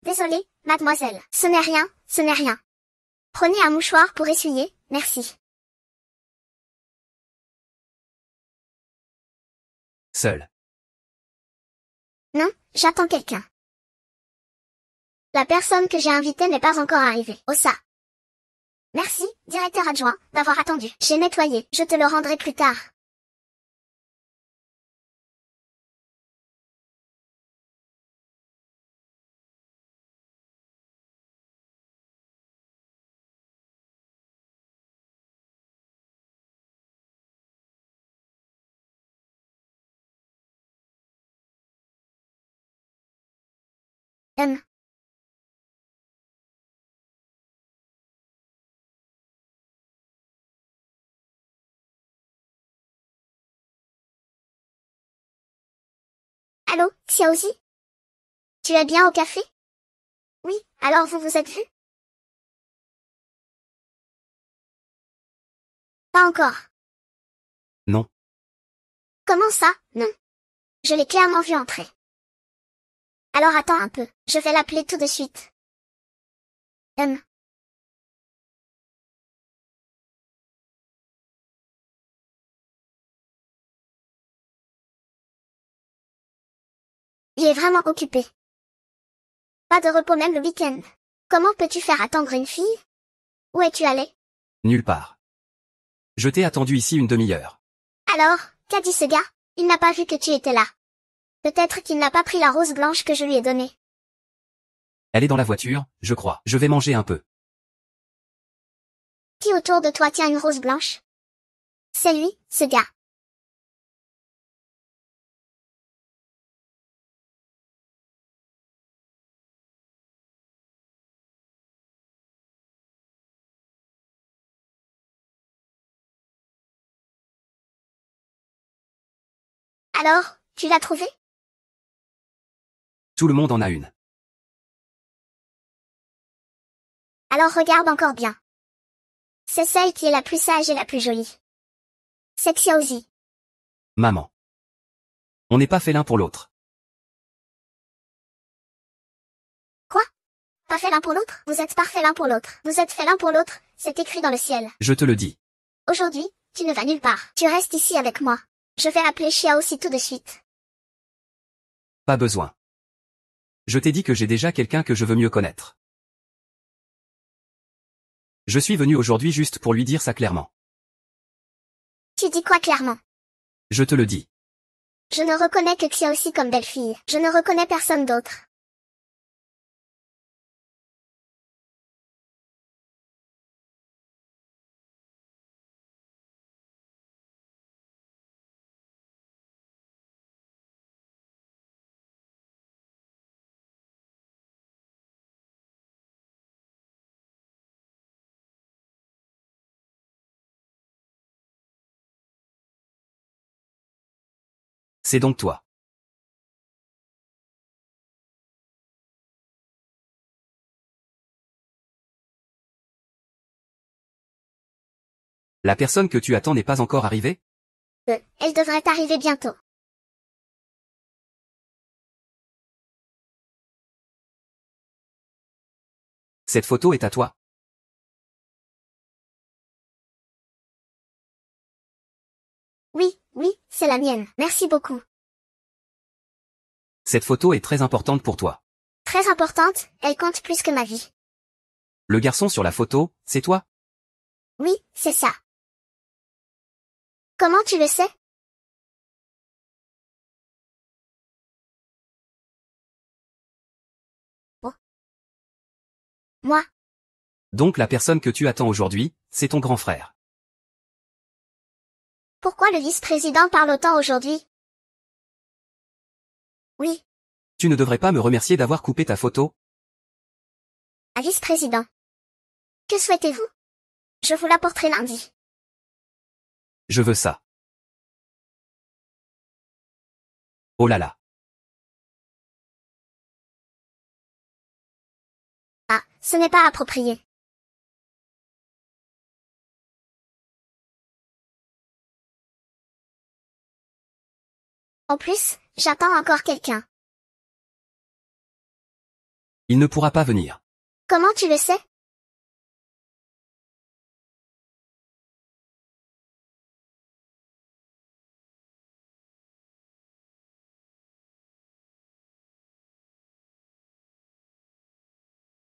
Désolée, mademoiselle. Ce n'est rien, ce n'est rien. Prenez un mouchoir pour essuyer, merci. Seul. Non, j'attends quelqu'un. La personne que j'ai invitée n'est pas encore arrivée. Oh ça. Merci, directeur adjoint, d'avoir attendu. J'ai nettoyé, je te le rendrai plus tard. Hum. Allô, Xiaozi? Tu es bien au café? Oui, alors vous vous êtes vus? Pas encore. Non. Comment ça, non? Je l'ai clairement vu entrer. Alors attends un peu, je vais l'appeler tout de suite. Il est vraiment occupé. Pas de repos même le week-end. Comment peux-tu faire attendre une fille? Où es-tu allé? Nulle part. Je t'ai attendu ici une demi-heure. Alors, qu'a dit ce gars? Il n'a pas vu que tu étais là. Peut-être qu'il n'a pas pris la rose blanche que je lui ai donnée. Elle est dans la voiture, je crois. Je vais manger un peu. Qui autour de toi tient une rose blanche? C'est lui, ce gars. Alors, tu l'as trouvé? Tout le monde en a une. Alors regarde encore bien. C'est celle qui est la plus sage et la plus jolie. C'est Xiaozi. Maman. On n'est pas fait l'un pour l'autre. Quoi? Pas fait l'un pour l'autre? Vous êtes parfaits l'un pour l'autre. Vous êtes faits l'un pour l'autre, c'est écrit dans le ciel. Je te le dis. Aujourd'hui, tu ne vas nulle part. Tu restes ici avec moi. Je vais appeler Xiaozi tout de suite. Pas besoin. Je t'ai dit que j'ai déjà quelqu'un que je veux mieux connaître. Je suis venu aujourd'hui juste pour lui dire ça clairement. Tu dis quoi clairement? Je te le dis. Je ne reconnais que Xiaozi comme belle-fille. Je ne reconnais personne d'autre. C'est donc toi. La personne que tu attends n'est pas encore arrivée? Elle devrait arriver bientôt. Cette photo est à toi. Oui, c'est la mienne. Merci beaucoup. Cette photo est très importante pour toi. Très importante, elle compte plus que ma vie. Le garçon sur la photo, c'est toi? Oui, c'est ça. Comment tu le sais? Oh. Moi, Donc la personne que tu attends aujourd'hui, c'est ton grand frère. pourquoi le vice-président parle autant aujourd'hui? Oui, Tu ne devrais pas me remercier d'avoir coupé ta photo? un vice-président. Que souhaitez-vous? Je vous l'apporterai lundi. Je veux ça. Oh là là. Ah, ce n'est pas approprié. En plus, j'attends encore quelqu'un. Il ne pourra pas venir. Comment tu le sais?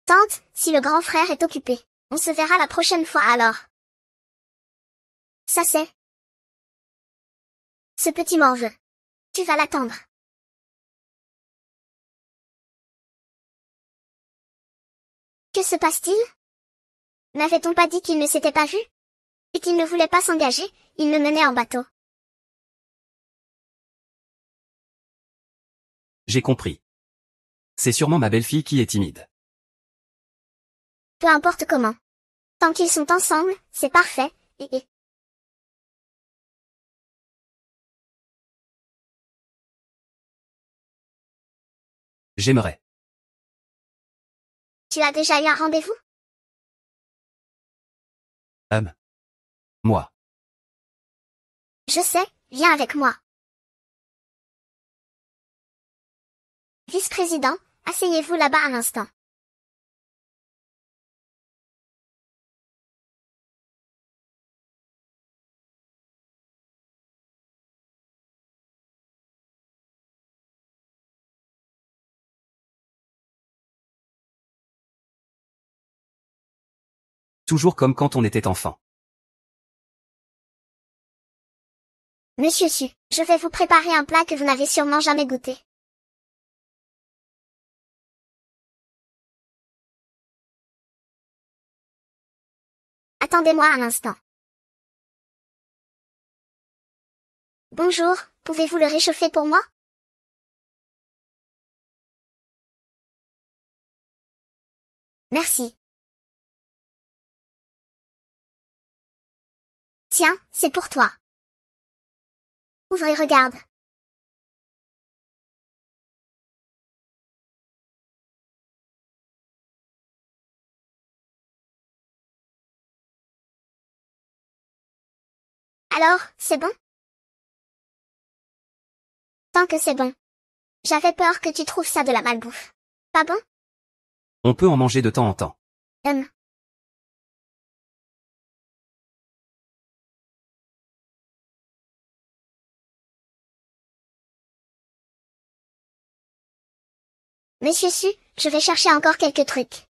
Tante, si le grand frère est occupé. On se verra la prochaine fois alors. Ça c'est. Ce petit m'en veut. Tu vas l'attendre. Que se passe-t-il? N'avait-on pas dit qu'il ne s'était pas vu? Et qu'il ne voulait pas s'engager, il me menait en bateau. J'ai compris. C'est sûrement ma belle-fille qui est timide. Peu importe comment. Tant qu'ils sont ensemble, c'est parfait, et... J'aimerais. Tu as déjà eu un rendez-vous? Moi. Je sais, viens avec moi. Vice-président, asseyez-vous là-bas un instant. Toujours comme quand on était enfant. Monsieur Su, je vais vous préparer un plat que vous n'avez sûrement jamais goûté. Attendez-moi un instant. Bonjour, pouvez-vous le réchauffer pour moi? Merci. Tiens, c'est pour toi. Ouvre et regarde. Alors, c'est bon? Tant que c'est bon. J'avais peur que tu trouves ça de la malbouffe. Pas bon? On peut en manger de temps en temps. Hum. Monsieur Su, je vais chercher encore quelques trucs.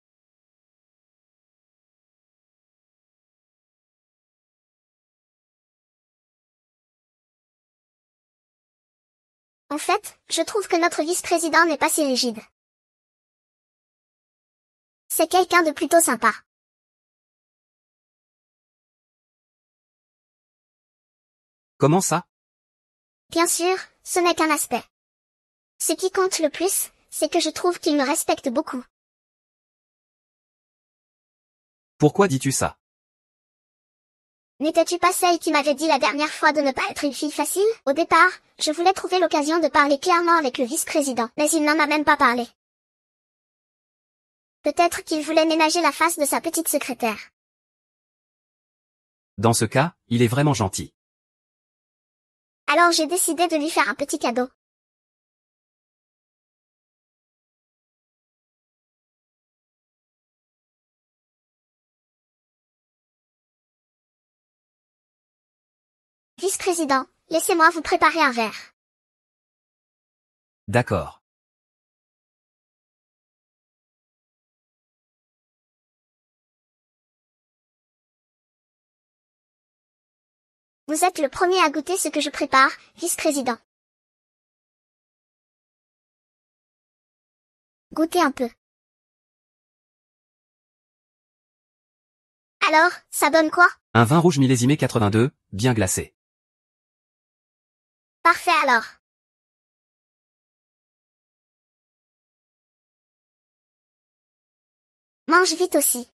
En fait, je trouve que notre vice-président n'est pas si rigide. C'est quelqu'un de plutôt sympa. Comment ça? Bien sûr, ce n'est qu'un aspect. Ce qui compte le plus, c'est que je trouve qu'il me respecte beaucoup. Pourquoi dis-tu ça? N'étais-tu pas celle qui m'avait dit la dernière fois de ne pas être une fille facile? Au départ, je voulais trouver l'occasion de parler clairement avec le vice-président, mais il n'en a même pas parlé. Peut-être qu'il voulait ménager la face de sa petite secrétaire. Dans ce cas, il est vraiment gentil. Alors j'ai décidé de lui faire un petit cadeau. Vice-président, laissez-moi vous préparer un verre. D'accord. Vous êtes le premier à goûter ce que je prépare, vice-président. Goûtez un peu. Alors, ça donne quoi? Un vin rouge millésimé 82, bien glacé. Parfait alors. Mange vite aussi.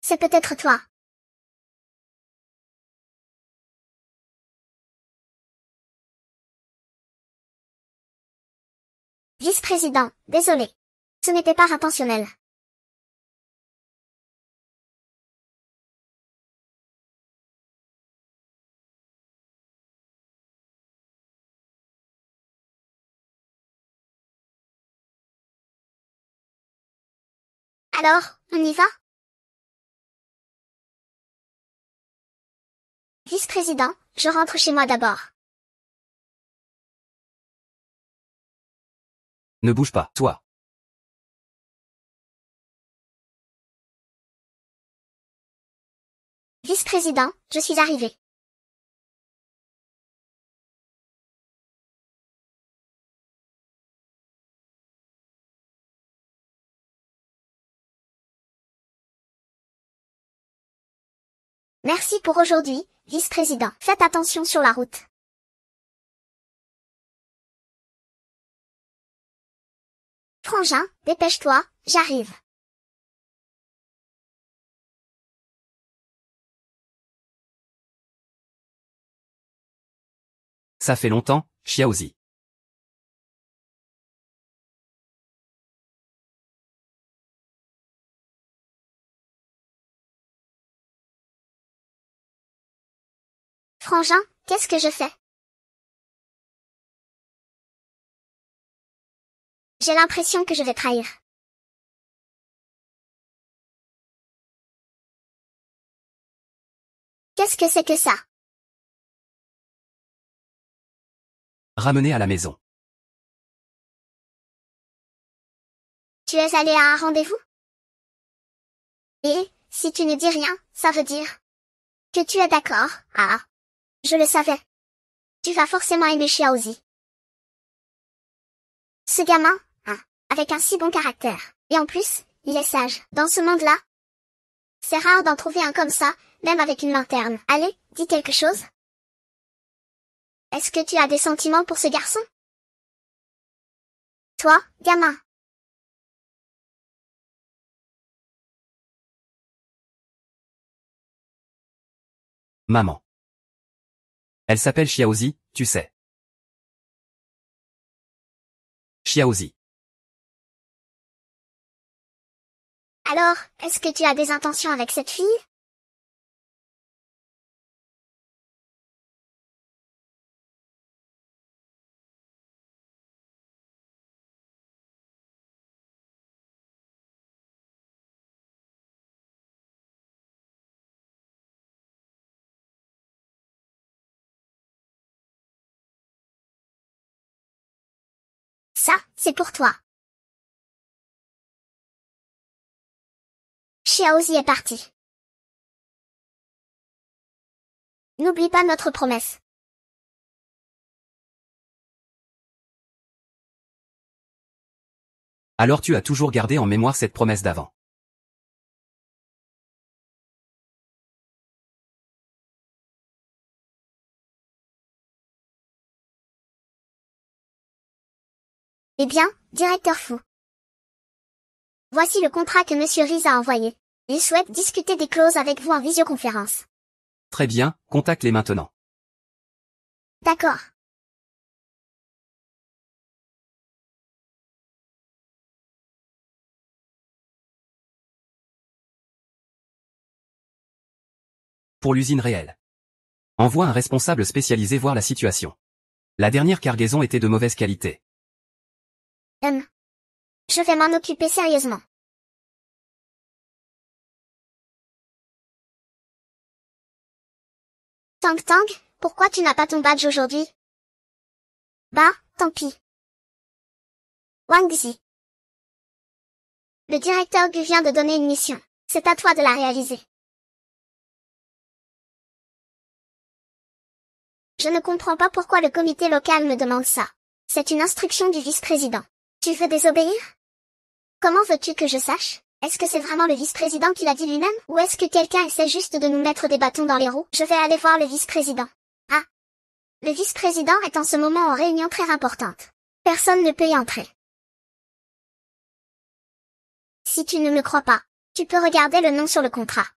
C'est peut-être toi. Vice-président, désolé. Ce n'était pas intentionnel. Alors, on y va? Vice-président, je rentre chez moi d'abord. Ne bouge pas, toi. Vice-président, je suis arrivé. Merci pour aujourd'hui, vice-président. Faites attention sur la route. Frangin, dépêche-toi, j'arrive. Ça fait longtemps, Xiaozi. Frangin, qu'est-ce que je fais? J'ai l'impression que je vais trahir. Qu'est-ce que c'est que ça? Ramené à la maison. Tu es allé à un rendez-vous? Et, si tu ne dis rien, ça veut dire que tu es d'accord. Ah, je le savais. Tu vas forcément aimer Xiaozi. Ce gamin, avec un si bon caractère. Et en plus, il est sage. Dans ce monde-là, c'est rare d'en trouver un comme ça, même avec une lanterne. Allez, dis quelque chose. Est-ce que tu as des sentiments pour ce garçon? Toi, gamin. Maman. Elle s'appelle Xiaozi, tu sais. Xiaozi. Alors, est-ce que tu as des intentions avec cette fille? Ça, c'est pour toi. Xiaozi est parti. N'oublie pas notre promesse. Alors tu as toujours gardé en mémoire cette promesse d'avant. Eh bien, directeur fou. Voici le contrat que Monsieur Riz a envoyé. Il souhaite discuter des clauses avec vous en visioconférence. Très bien, contacte-les maintenant. D'accord. Pour l'usine réelle. Envoie un responsable spécialisé voir la situation. La dernière cargaison était de mauvaise qualité. Je vais m'en occuper sérieusement. Tang Tang, pourquoi tu n'as pas ton badge aujourd'hui? Bah, tant pis. Wang Zi. Le directeur Gu vient de donner une mission. C'est à toi de la réaliser. Je ne comprends pas pourquoi le comité local me demande ça. C'est une instruction du vice-président. Tu veux désobéir? Comment veux-tu que je sache? Est-ce que c'est vraiment le vice-président qui l'a dit lui-même? Ou est-ce que quelqu'un essaie juste de nous mettre des bâtons dans les roues? Je vais aller voir le vice-président. Ah. Le vice-président est en ce moment en réunion très importante. Personne ne peut y entrer. Si tu ne me crois pas, tu peux regarder le nom sur le contrat.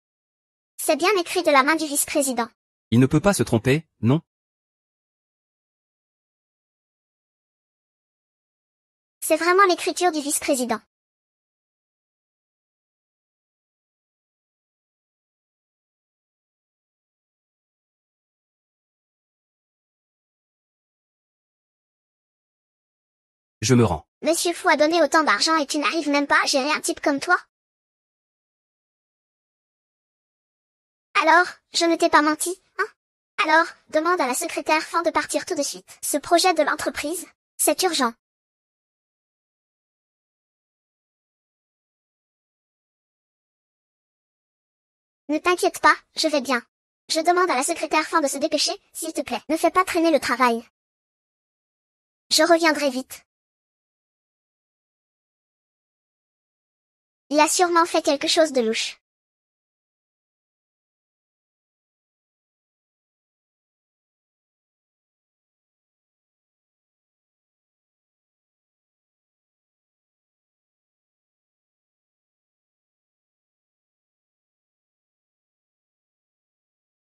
C'est bien écrit de la main du vice-président. Il ne peut pas se tromper, non? C'est vraiment l'écriture du vice-président. Je me rends. Monsieur Fou a donné autant d'argent et tu n'arrives même pas à gérer un type comme toi? Alors, je ne t'ai pas menti, hein? Alors, demande à la secrétaire Fan de partir tout de suite. Ce projet de l'entreprise, c'est urgent. Ne t'inquiète pas, je vais bien. Je demande à la secrétaire Fan de se dépêcher, s'il te plaît. Ne fais pas traîner le travail. Je reviendrai vite. Il a sûrement fait quelque chose de louche.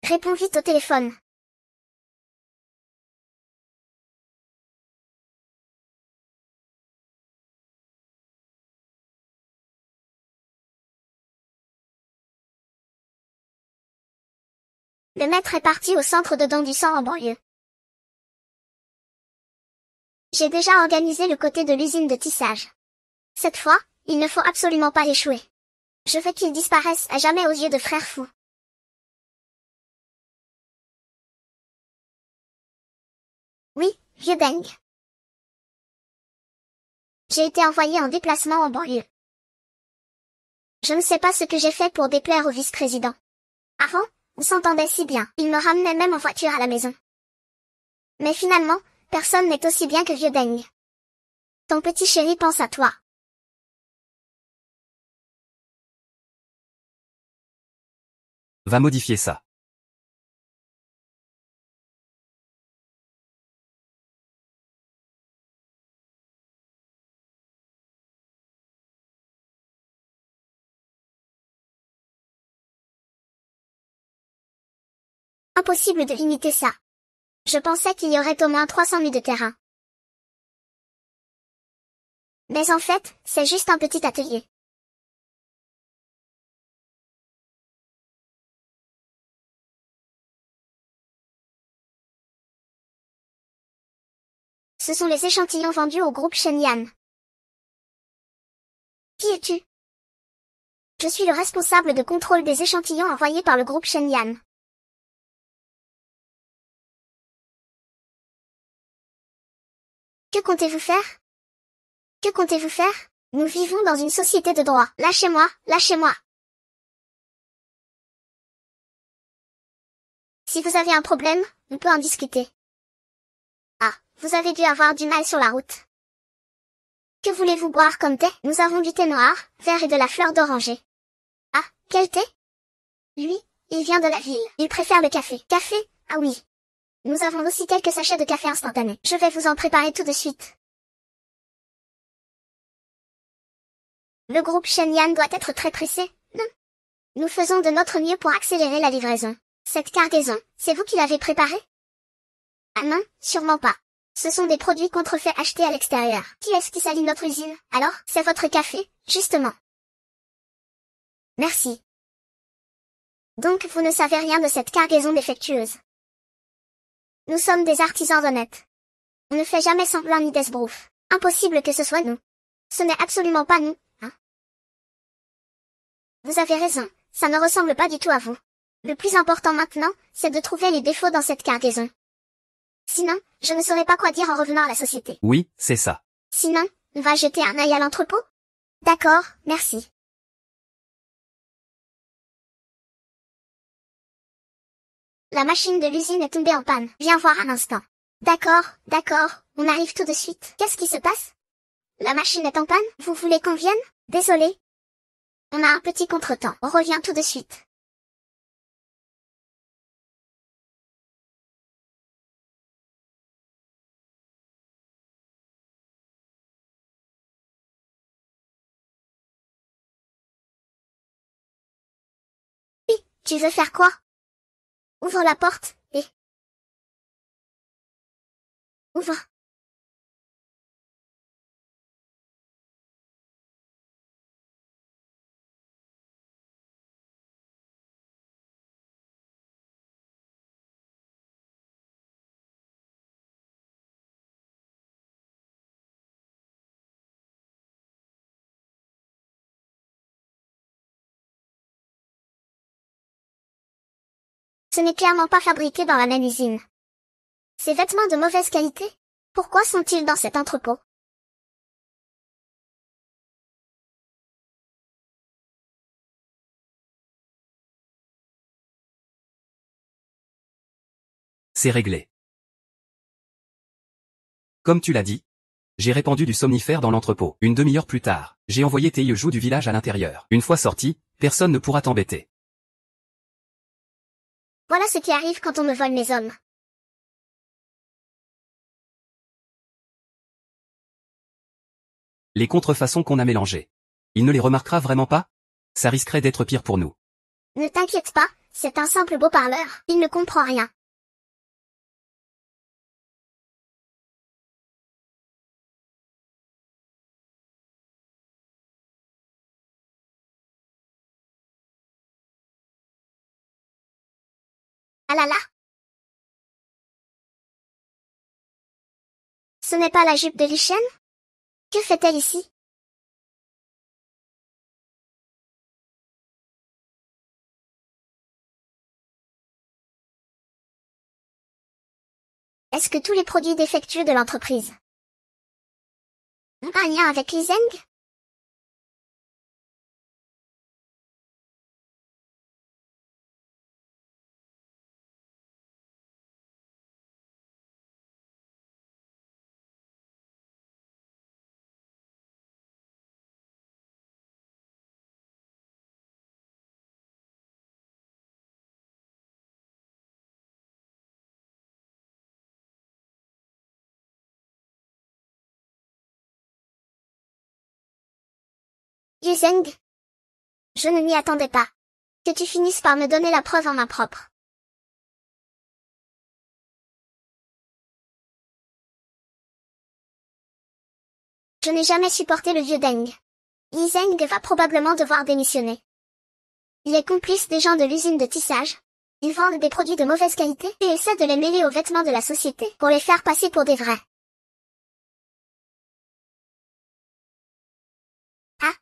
Réponds vite au téléphone. Le maître est parti au centre de don du sang en banlieue. J'ai déjà organisé le côté de l'usine de tissage. Cette fois, il ne faut absolument pas échouer. Je veux qu'ils disparaissent à jamais aux yeux de frère fou. Oui, vieux Deng. J'ai été envoyé en déplacement en banlieue. Je ne sais pas ce que j'ai fait pour déplaire au vice-président. Avant, on s'entendait si bien, il me ramenait même en voiture à la maison. Mais finalement, personne n'est aussi bien que vieux Deng. Ton petit chéri pense à toi. Va modifier ça. Impossible de limiter ça. Je pensais qu'il y aurait au moins 300 nuits de terrain. Mais en fait, c'est juste un petit atelier. Ce sont les échantillons vendus au groupe Shenyang. Qui es-tu? Je suis le responsable de contrôle des échantillons envoyés par le groupe Shenyang. Que comptez-vous faire? Que comptez-vous faire? Nous vivons dans une société de droit. Lâchez-moi, lâchez-moi. Si vous avez un problème, on peut en discuter. Ah, vous avez dû avoir du mal sur la route. Que voulez-vous boire comme thé? Nous avons du thé noir, vert et de la fleur d'oranger. Ah, quel thé? Lui, il vient de la ville. Il préfère le café. Café? Ah oui. Nous avons aussi quelques sachets de café instantané. Je vais vous en préparer tout de suite. Le groupe Shenyang doit être très pressé, non? Nous faisons de notre mieux pour accélérer la livraison. Cette cargaison, c'est vous qui l'avez préparée? Ah non, sûrement pas. Ce sont des produits contrefaits achetés à l'extérieur. Qui est-ce qui salit notre usine? Alors, c'est votre café, justement. Merci. Donc vous ne savez rien de cette cargaison défectueuse. Nous sommes des artisans honnêtes. On ne fait jamais semblant ni d'esbrouf. Impossible que ce soit nous. Ce n'est absolument pas nous, hein. Vous avez raison, ça ne ressemble pas du tout à vous. Le plus important maintenant, c'est de trouver les défauts dans cette cargaison. Sinon, je ne saurais pas quoi dire en revenant à la société. Oui, c'est ça. Sinon, on va jeter un œil à l'entrepôt? D'accord, merci. La machine de l'usine est tombée en panne. Viens voir un instant. D'accord, d'accord, on arrive tout de suite. Qu'est-ce qui se passe? La machine est en panne? Vous voulez qu'on vienne? Désolé. On a un petit contretemps. On revient tout de suite. Oui, tu veux faire quoi? Ouvre la porte, et... Ouvre. Ce n'est clairement pas fabriqué dans la même usine. Ces vêtements de mauvaise qualité? Pourquoi sont-ils dans cet entrepôt? C'est réglé. Comme tu l'as dit, j'ai répandu du somnifère dans l'entrepôt. Une demi-heure plus tard, j'ai envoyé Taeyejou du village à l'intérieur. Une fois sorti, personne ne pourra t'embêter. Voilà ce qui arrive quand on me vole mes hommes. Les contrefaçons qu'on a mélangées. Il ne les remarquera vraiment pas? Ça risquerait d'être pire pour nous. Ne t'inquiète pas, c'est un simple beau parleur, il ne comprend rien. Ah là là. Ce n'est pas la jupe de Lichen? Que fait-elle ici? Est-ce que tous les produits défectueux de l'entreprise ont un lien avec Li Zeng? Li Zeng? Je ne m'y attendais pas. Que tu finisses par me donner la preuve en main propre. Je n'ai jamais supporté le vieux Deng. Li Zeng va probablement devoir démissionner. Il est complice des gens de l'usine de tissage. Ils vendent des produits de mauvaise qualité et essaient de les mêler aux vêtements de la société pour les faire passer pour des vrais. Ah,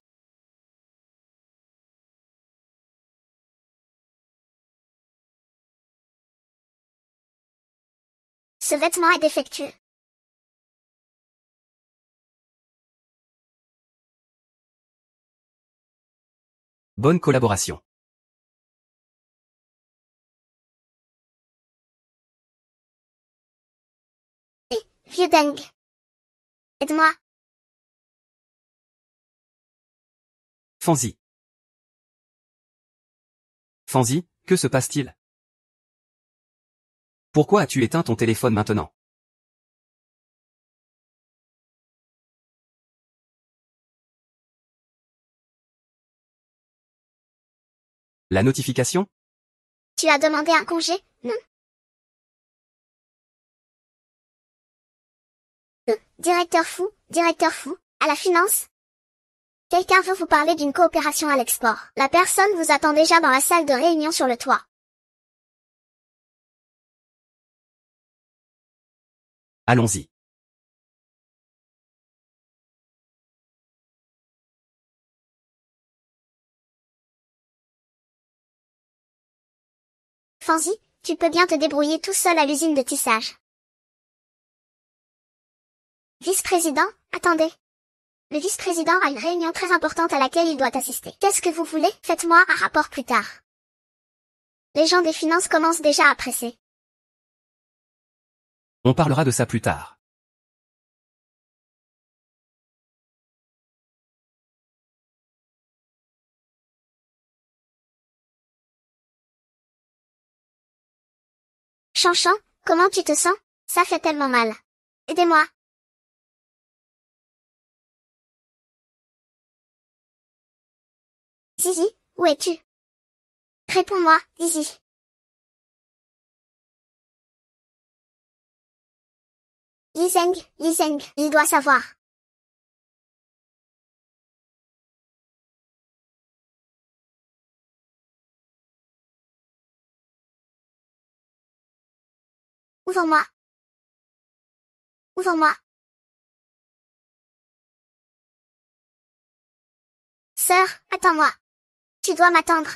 ce vêtement est défectueux. Bonne collaboration. Vieux Deng. Aide-moi. Fanzi. Fanzi, que se passe-t-il? Pourquoi as-tu éteint ton téléphone maintenant? La notification? Tu as demandé un congé, non? Directeur fou, à la finance? Quelqu'un veut vous parler d'une coopération à l'export. La personne vous attend déjà dans la salle de réunion sur le toit. Allons-y. Fanzi, tu peux bien te débrouiller tout seul à l'usine de tissage. Vice-président, attendez. Le vice-président a une réunion très importante à laquelle il doit assister. Qu'est-ce que vous voulez? Faites-moi un rapport plus tard. Les gens des finances commencent déjà à presser. On parlera de ça plus tard. Chanchan, comment tu te sens? Ça fait tellement mal. Aidez-moi. Zizi, où es-tu? Réponds-moi, Zizi. Li Zeng, il doit savoir. Ouvre-moi. Ouvre-moi. Sœur, attends-moi. Tu dois m'attendre.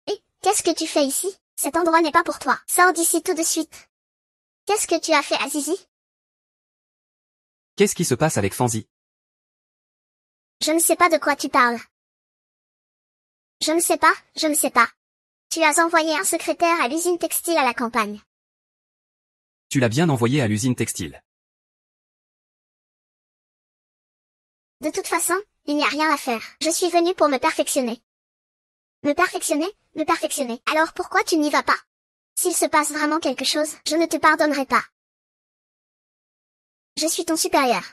Et, qu'est-ce que tu fais ici? Cet endroit n'est pas pour toi. Sors d'ici tout de suite. Qu'est-ce que tu as fait à Zizi? Qu'est-ce qui se passe avec Fanzi? Je ne sais pas de quoi tu parles. Je ne sais pas. Tu as envoyé un secrétaire à l'usine textile à la campagne. Tu l'as bien envoyé à l'usine textile. De toute façon, il n'y a rien à faire. Je suis venue pour me perfectionner. Me perfectionner. Alors pourquoi tu n'y vas pas? S'il se passe vraiment quelque chose, je ne te pardonnerai pas. Je suis ton supérieur.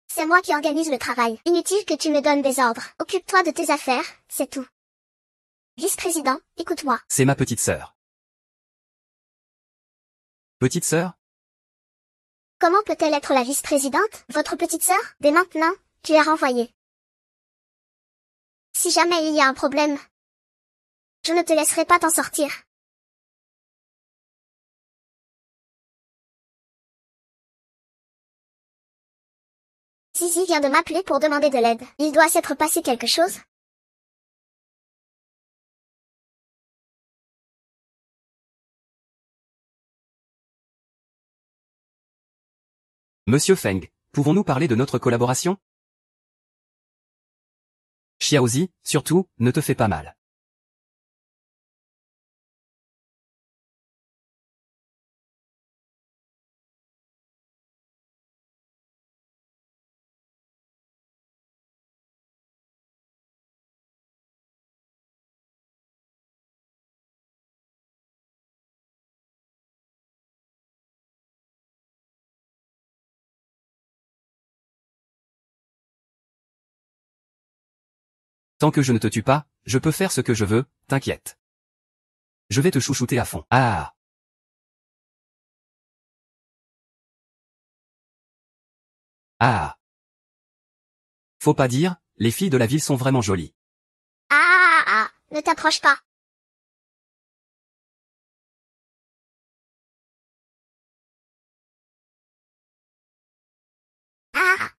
C'est moi qui organise le travail. Inutile que tu me donnes des ordres. Occupe-toi de tes affaires, c'est tout. Vice-président, écoute-moi. C'est ma petite sœur. Petite sœur? Comment peut-elle être la vice-présidente, votre petite sœur? Dès maintenant, tu es renvoyée. Si jamais il y a un problème, je ne te laisserai pas t'en sortir. Zizi vient de m'appeler pour demander de l'aide. Il doit s'être passé quelque chose? Monsieur Feng, pouvons-nous parler de notre collaboration? Xiaozi, surtout, ne te fais pas mal. Tant que je ne te tue pas, je peux faire ce que je veux, t'inquiète. Je vais te chouchouter à fond. Ah. Ah. Faut pas dire, les filles de la ville sont vraiment jolies. Ah, ne t'approche pas. Ah,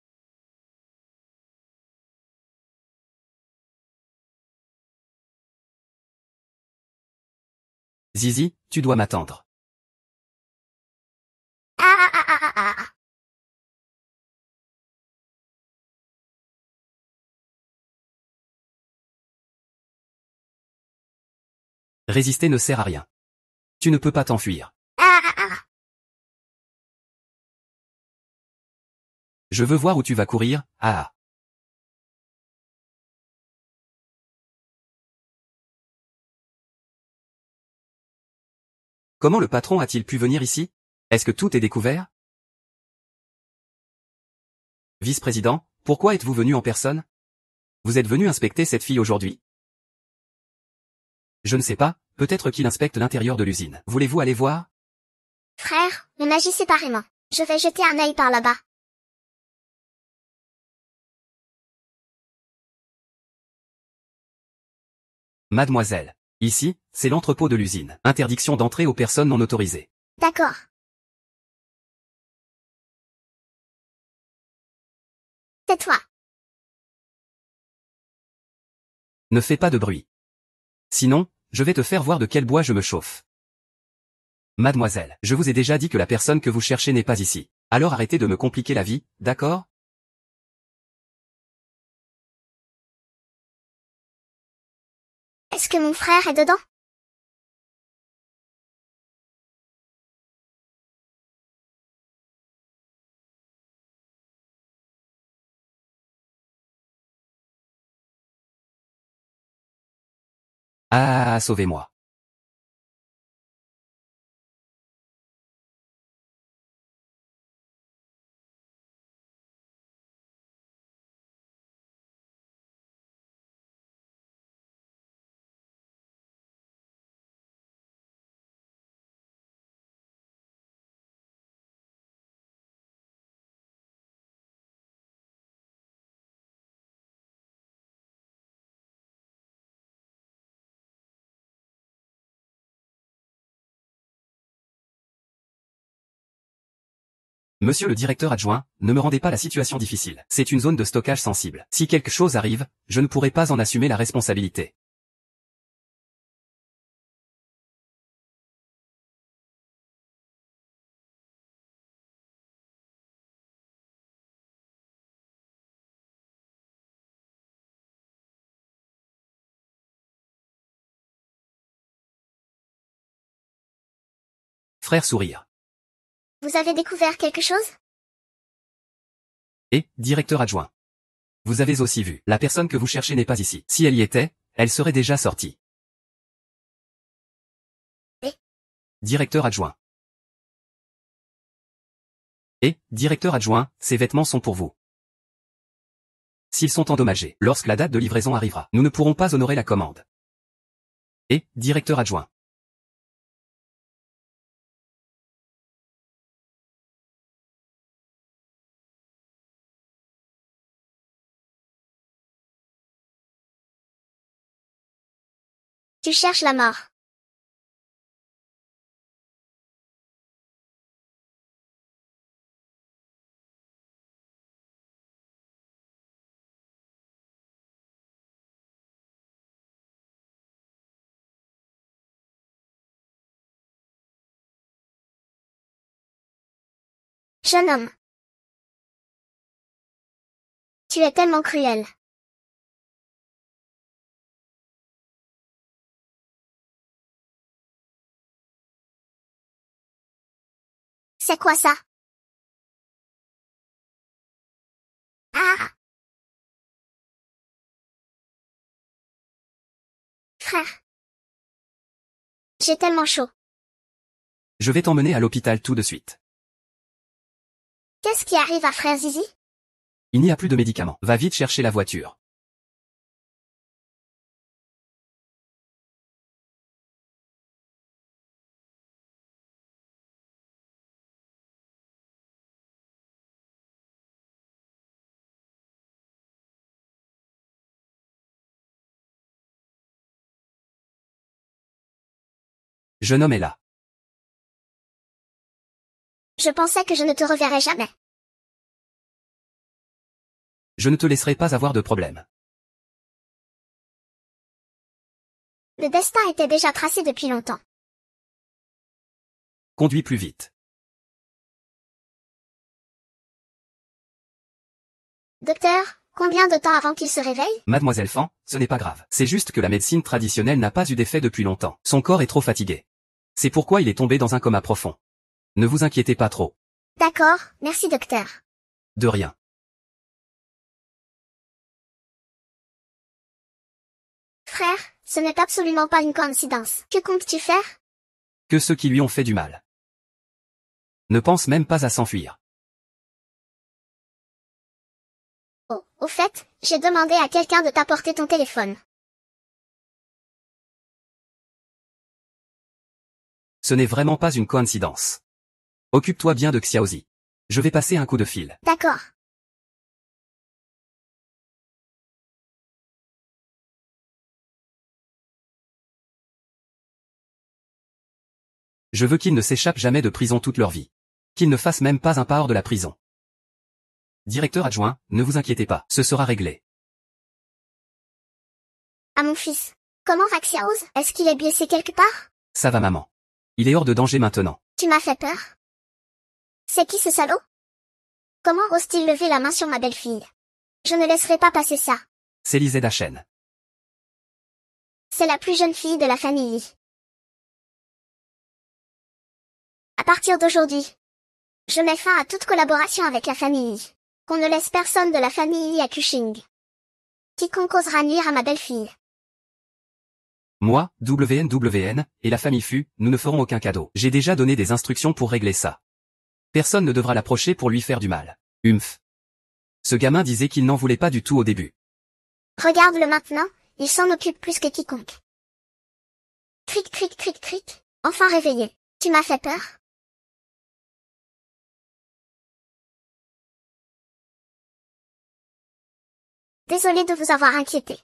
Zizi, tu dois m'attendre. ah. Résister ne sert à rien. Tu ne peux pas t'enfuir. Ah. Je veux voir où tu vas courir, ah. Comment le patron a-t-il pu venir ici? Est-ce que tout est découvert? Vice-président, pourquoi êtes-vous venu en personne? Vous êtes venu inspecter cette fille aujourd'hui? Je ne sais pas, peut-être qu'il inspecte l'intérieur de l'usine. Voulez-vous aller voir? Frère, on agit séparément. Je vais jeter un œil par là-bas. Mademoiselle. Ici, c'est l'entrepôt de l'usine. Interdiction d'entrée aux personnes non autorisées. D'accord. Tais-toi. Ne fais pas de bruit. Sinon, je vais te faire voir de quel bois je me chauffe. Mademoiselle, je vous ai déjà dit que la personne que vous cherchez n'est pas ici. Alors arrêtez de me compliquer la vie, d'accord? Est-ce que mon frère est dedans? Ah, sauvez-moi. Monsieur le directeur adjoint, ne me rendez pas la situation difficile. C'est une zone de stockage sensible. Si quelque chose arrive, je ne pourrai pas en assumer la responsabilité. Frère sourire. Vous avez découvert quelque chose? Et, directeur adjoint. Vous avez aussi vu, la personne que vous cherchez n'est pas ici. Si elle y était, elle serait déjà sortie. Et? Directeur adjoint. Et, directeur adjoint, ces vêtements sont pour vous. S'ils sont endommagés, lorsque la date de livraison arrivera, nous ne pourrons pas honorer la commande. Et, directeur adjoint. Tu cherches la mort. Jeune homme. Tu es tellement cruel. C'est quoi ça? Ah! Frère. J'ai tellement chaud. Je vais t'emmener à l'hôpital tout de suite. Qu'est-ce qui arrive à frère Zizi? Il n'y a plus de médicaments. Va vite chercher la voiture. Jeune homme est là. Je pensais que je ne te reverrais jamais. Je ne te laisserai pas avoir de problème. Le destin était déjà tracé depuis longtemps. Conduis plus vite. Docteur, combien de temps avant qu'il se réveille? Mademoiselle Fan, ce n'est pas grave. C'est juste que la médecine traditionnelle n'a pas eu d'effet depuis longtemps. Son corps est trop fatigué. C'est pourquoi il est tombé dans un coma profond. Ne vous inquiétez pas trop. D'accord, merci docteur. De rien. Frère, ce n'est absolument pas une coïncidence. Que comptes-tu faire? Que ceux qui lui ont fait du mal ne pensent même pas à s'enfuir. Oh, au fait, j'ai demandé à quelqu'un de t'apporter ton téléphone. Ce n'est vraiment pas une coïncidence. Occupe-toi bien de Xiaozi. Je vais passer un coup de fil. D'accord. Je veux qu'ils ne s'échappent jamais de prison toute leur vie. Qu'ils ne fassent même pas un pas hors de la prison. Directeur adjoint, ne vous inquiétez pas, ce sera réglé. Ah mon fils. Comment va Xiaoz? Est-ce qu'il est blessé quelque part? Ça va maman. Il est hors de danger maintenant. Tu m'as fait peur. C'est qui ce salaud? Comment ose-t-il lever la main sur ma belle-fille? Je ne laisserai pas passer ça. C'est Lisette Dachen. C'est la plus jeune fille de la famille. À partir d'aujourd'hui, je mets fin à toute collaboration avec la famille. Qu'on ne laisse personne de la famille à Kuching. Quiconque osera nuire à ma belle-fille. Moi, WNWN, et la famille Fu, nous ne ferons aucun cadeau. J'ai déjà donné des instructions pour régler ça. Personne ne devra l'approcher pour lui faire du mal. Humph. Ce gamin disait qu'il n'en voulait pas du tout au début. Regarde-le maintenant, il s'en occupe plus que quiconque. Cric cric cric cric, enfin réveillé. Tu m'as fait peur? Désolé de vous avoir inquiété.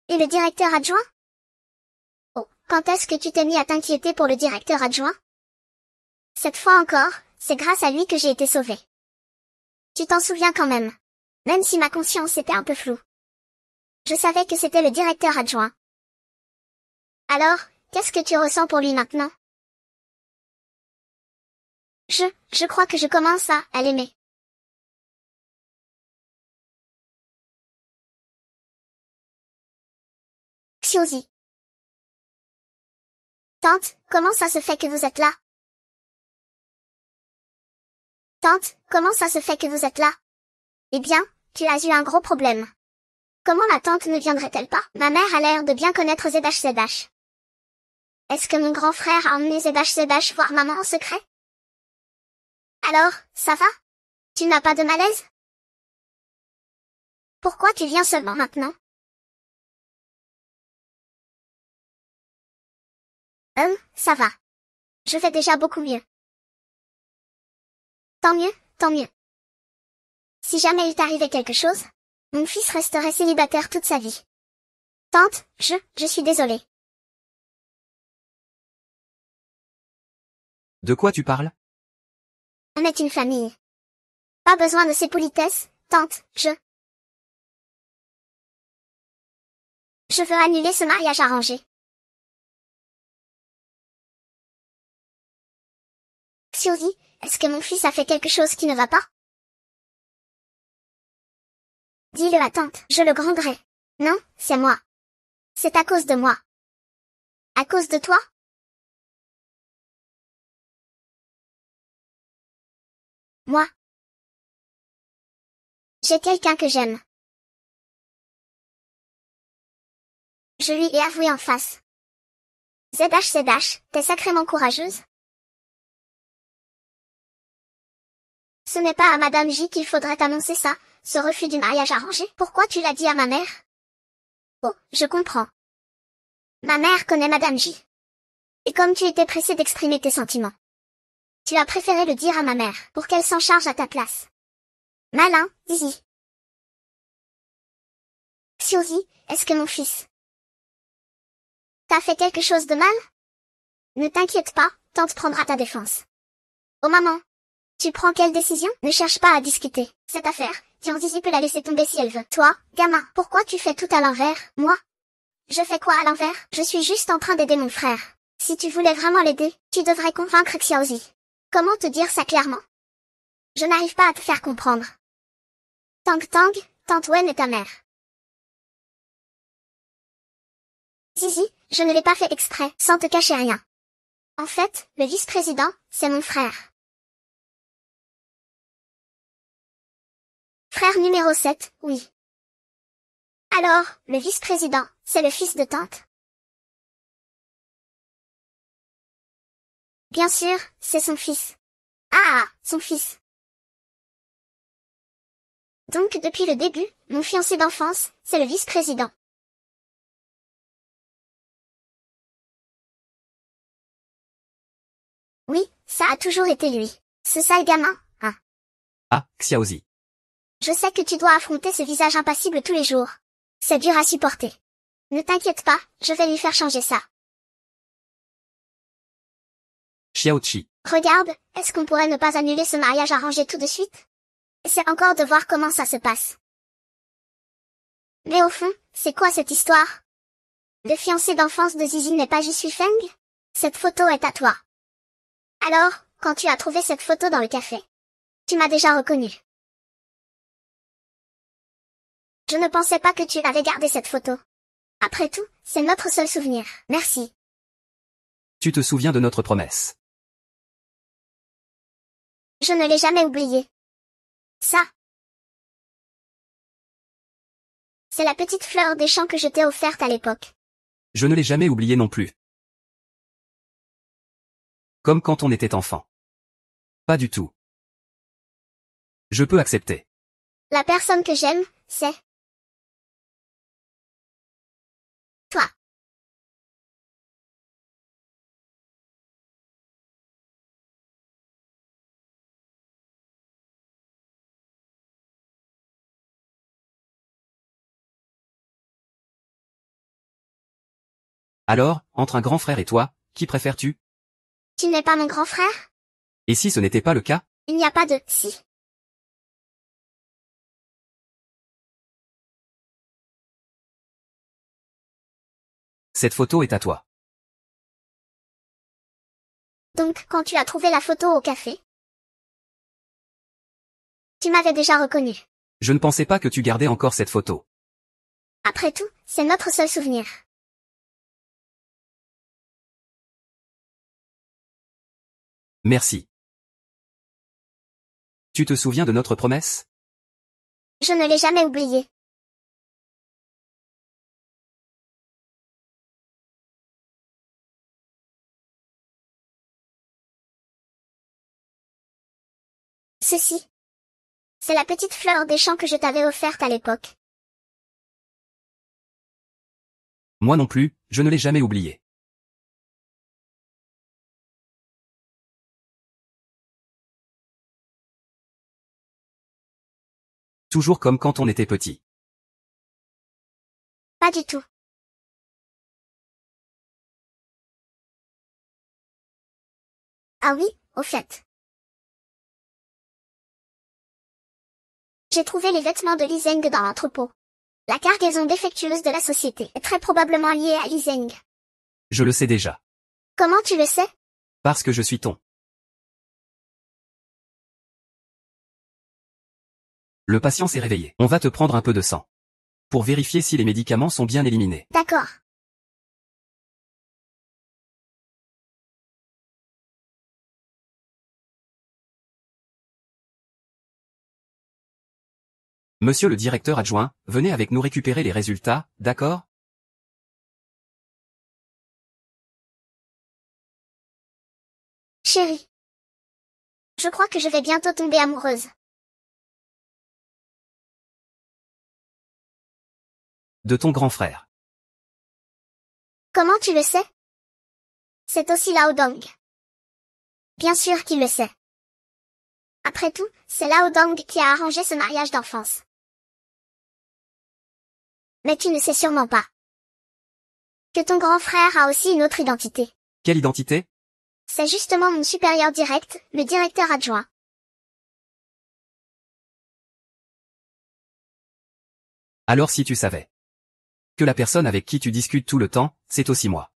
Et le directeur adjoint? Oh, quand est-ce que tu t'es mis à t'inquiéter pour le directeur adjoint? Cette fois encore, c'est grâce à lui que j'ai été sauvée. Tu t'en souviens quand même. Même si ma conscience était un peu floue. Je savais que c'était le directeur adjoint. Alors, qu'est-ce que tu ressens pour lui maintenant? Je crois que je commence à l'aimer. Xiaozi. Tante, comment ça se fait que vous êtes là? Tante, comment ça se fait que vous êtes là? Eh bien, tu as eu un gros problème. Comment la tante ne viendrait-elle pas? Ma mère a l'air de bien connaître ZH. Est-ce que mon grand frère a emmené ZH voir maman en secret? Alors, ça va? Tu n'as pas de malaise? Pourquoi tu viens seulement maintenant? Ça va. Je vais déjà beaucoup mieux. Tant mieux, tant mieux. Si jamais il t'arrivait quelque chose, Mon fils resterait célibataire toute sa vie. Tante, je suis désolée. De quoi tu parles? On est une famille. Pas besoin de ces politesses, tante, Je veux annuler ce mariage arrangé. Xiaozi, est-ce que mon fils a fait quelque chose qui ne va pas? Dis-le à tante, je le gronderai. Non, c'est moi. C'est à cause de moi. À cause de toi? Moi. J'ai quelqu'un que j'aime. Je lui ai avoué en face. ZH, t'es sacrément courageuse. Ce n'est pas à Madame J qu'il faudrait annoncer ça, ce refus du mariage arrangé. Pourquoi tu l'as dit à ma mère? Oh, je comprends. Ma mère connaît Madame J. Et comme tu étais pressé d'exprimer tes sentiments, tu as préféré le dire à ma mère, pour qu'elle s'en charge à ta place. Malin, Zizi. Xiaozi, est-ce que mon fils t'a fait quelque chose de mal? Ne t'inquiète pas, tante prendra ta défense. Oh maman, tu prends quelle décision? Ne cherche pas à discuter. Cette affaire, tiens Zizi peut la laisser tomber si elle veut. Toi, gamin, pourquoi tu fais tout à l'envers? Moi? Je fais quoi à l'envers? Je suis juste en train d'aider mon frère. Si tu voulais vraiment l'aider, tu devrais convaincre Xiaozi. Comment te dire ça clairement? Je n'arrive pas à te faire comprendre. Tang, tante Wen est ta mère. Zizi, je ne l'ai pas fait exprès, sans te cacher rien. En fait, le vice-président, c'est mon frère. Frère numéro 7, oui. Alors, le vice-président, c'est le fils de tante? Bien sûr, c'est son fils. Ah, son fils. Donc depuis le début, mon fiancé d'enfance, c'est le vice-président. Oui, ça a toujours été lui. Ce sale gamin, hein. Ah, Xiaozi. Je sais que tu dois affronter ce visage impassible tous les jours. C'est dur à supporter. Ne t'inquiète pas, je vais lui faire changer ça. Xiaoqi. Regarde, est-ce qu'on pourrait ne pas annuler ce mariage arrangé tout de suite? C'est encore de voir comment ça se passe. Mais au fond, c'est quoi cette histoire? Le fiancé d'enfance de Zizi n'est pas Jisui Feng? Cette photo est à toi. Alors, quand tu as trouvé cette photo dans le café, tu m'as déjà reconnu. Je ne pensais pas que tu avais gardé cette photo. Après tout, c'est notre seul souvenir. Merci. Tu te souviens de notre promesse. Je ne l'ai jamais oublié. Ça. C'est la petite fleur des champs que je t'ai offerte à l'époque. Je ne l'ai jamais oublié non plus. Comme quand on était enfant. Pas du tout. Je peux accepter. La personne que j'aime, c'est toi. Alors, entre un grand frère et toi, qui préfères-tu? Tu n'es pas mon grand frère? Et si ce n'était pas le cas? Il n'y a pas de si. Cette photo est à toi. Donc, quand tu as trouvé la photo au café, tu m'avais déjà reconnu. Je ne pensais pas que tu gardais encore cette photo. Après tout, c'est notre seul souvenir. Merci. Tu te souviens de notre promesse? Je ne l'ai jamais oublié. Ceci. C'est la petite fleur des champs que je t'avais offerte à l'époque. Moi non plus, je ne l'ai jamais oublié. Toujours comme quand on était petit. Pas du tout. Ah oui, au fait. J'ai trouvé les vêtements de Li Zeng dans l'entrepôt. La cargaison défectueuse de la société est très probablement liée à Li Zeng. Je le sais déjà. Comment tu le sais? Parce que je suis ton. Le patient s'est réveillé. On va te prendre un peu de sang. Pour vérifier si les médicaments sont bien éliminés. D'accord. Monsieur le directeur adjoint, venez avec nous récupérer les résultats, d'accord? Chérie. Je crois que je vais bientôt tomber amoureuse. De ton grand frère. Comment tu le sais? C'est aussi Lao Dong. Bien sûr qu'il le sait. Après tout, c'est Lao Dong qui a arrangé ce mariage d'enfance. Mais tu ne sais sûrement pas que ton grand frère a aussi une autre identité. Quelle identité? C'est justement mon supérieur direct, le directeur adjoint. Alors si tu savais que la personne avec qui tu discutes tout le temps, c'est aussi moi.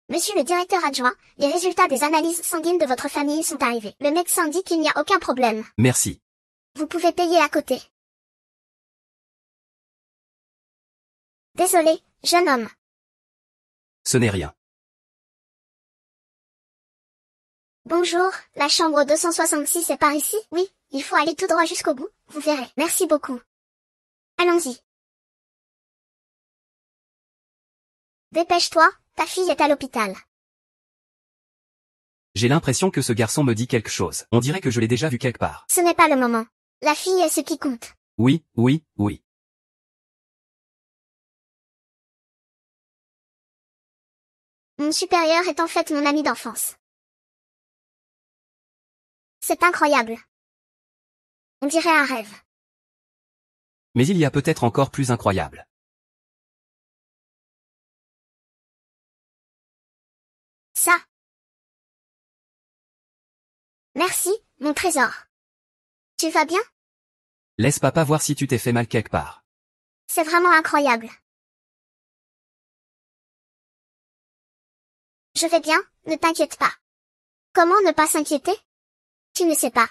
Monsieur le directeur adjoint, les résultats des analyses sanguines de votre famille sont arrivés. Le médecin dit qu'il n'y a aucun problème. Merci. Vous pouvez payer à côté. Désolé, jeune homme. Ce n'est rien. Bonjour, la chambre 266 est par ici? Oui, il faut aller tout droit jusqu'au bout, vous verrez. Merci beaucoup. Allons-y. Dépêche-toi, ta fille est à l'hôpital. J'ai l'impression que ce garçon me dit quelque chose. On dirait que je l'ai déjà vu quelque part. Ce n'est pas le moment. La fille est ce qui compte. Oui, oui, oui. Mon supérieur est en fait mon ami d'enfance. C'est incroyable. On dirait un rêve. Mais il y a peut-être encore plus incroyable. Ça. Merci, mon trésor. Tu vas bien? Laisse papa voir si tu t'es fait mal quelque part. C'est vraiment incroyable. Je vais bien, ne t'inquiète pas. Comment ne pas s'inquiéter? Tu ne sais pas.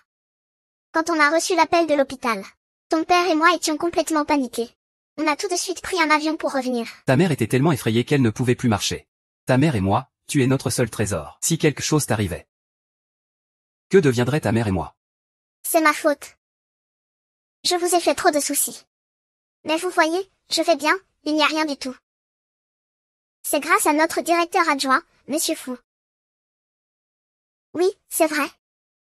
Quand on a reçu l'appel de l'hôpital, ton père et moi étions complètement paniqués. On a tout de suite pris un avion pour revenir. Ta mère était tellement effrayée qu'elle ne pouvait plus marcher. Ta mère et moi, tu es notre seul trésor. Si quelque chose t'arrivait, que deviendraient ta mère et moi? C'est ma faute. Je vous ai fait trop de soucis. Mais vous voyez, je vais bien, il n'y a rien du tout. C'est grâce à notre directeur adjoint, Monsieur Fou. Oui, c'est vrai.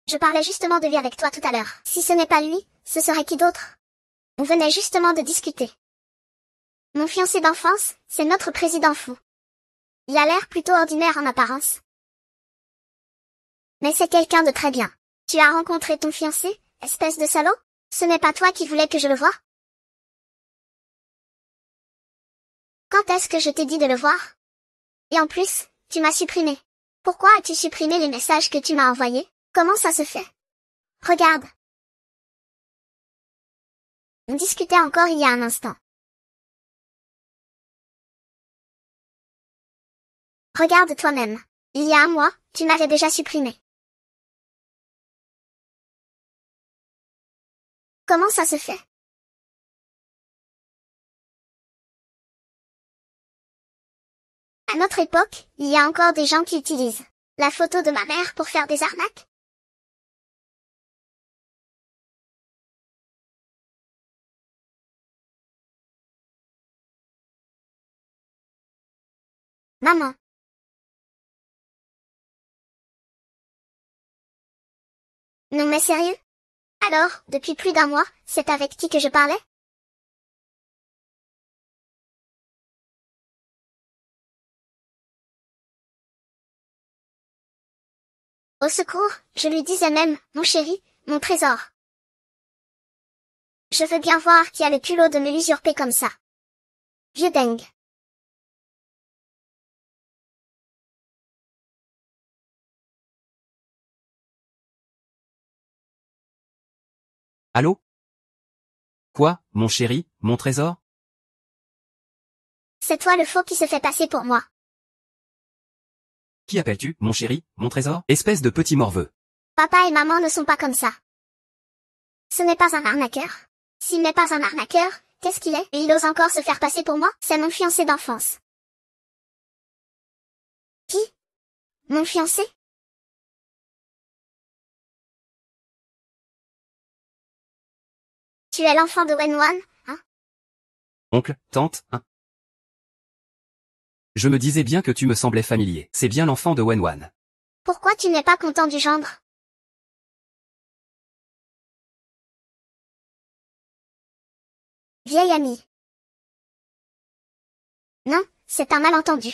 Je parlais justement de lui avec toi tout à l'heure. Si ce n'est pas lui, ce serait qui d'autre? On venait justement de discuter. Mon fiancé d'enfance, c'est notre président Fou. Il a l'air plutôt ordinaire en apparence. Mais c'est quelqu'un de très bien. Tu as rencontré ton fiancé, espèce de salaud? Ce n'est pas toi qui voulais que je le voie? Quand est-ce que je t'ai dit de le voir? Et en plus, tu m'as supprimé. Pourquoi as-tu supprimé les messages que tu m'as envoyés? Comment ça se fait? Regarde. On discutait encore il y a un instant. Regarde toi-même. Il y a un mois, tu m'avais déjà supprimé. Comment ça se fait? À notre époque, il y a encore des gens qui utilisent la photo de ma mère pour faire des arnaques? Maman. Non mais sérieux? Alors, depuis plus d'un mois, c'est avec qui que je parlais? Au secours, je lui disais même, mon chéri, mon trésor. Je veux bien voir qui a le culot de me l'usurper comme ça. Vieux dingue. Allô? Quoi, mon chéri, mon trésor? C'est toi le faux qui se fait passer pour moi. Qui appelles-tu, mon chéri, mon trésor? Espèce de petit morveux. Papa et maman ne sont pas comme ça. Ce n'est pas un arnaqueur. S'il n'est pas un arnaqueur, qu'est-ce qu'il est? Et il ose encore se faire passer pour moi? C'est mon fiancé d'enfance. Qui? Mon fiancé? Tu es l'enfant de Wenwan, hein? Oncle, tante, hein? Je me disais bien que tu me semblais familier. C'est bien l'enfant de Wenwan. Pourquoi tu n'es pas content du gendre? Vieille amie. Non, c'est un malentendu.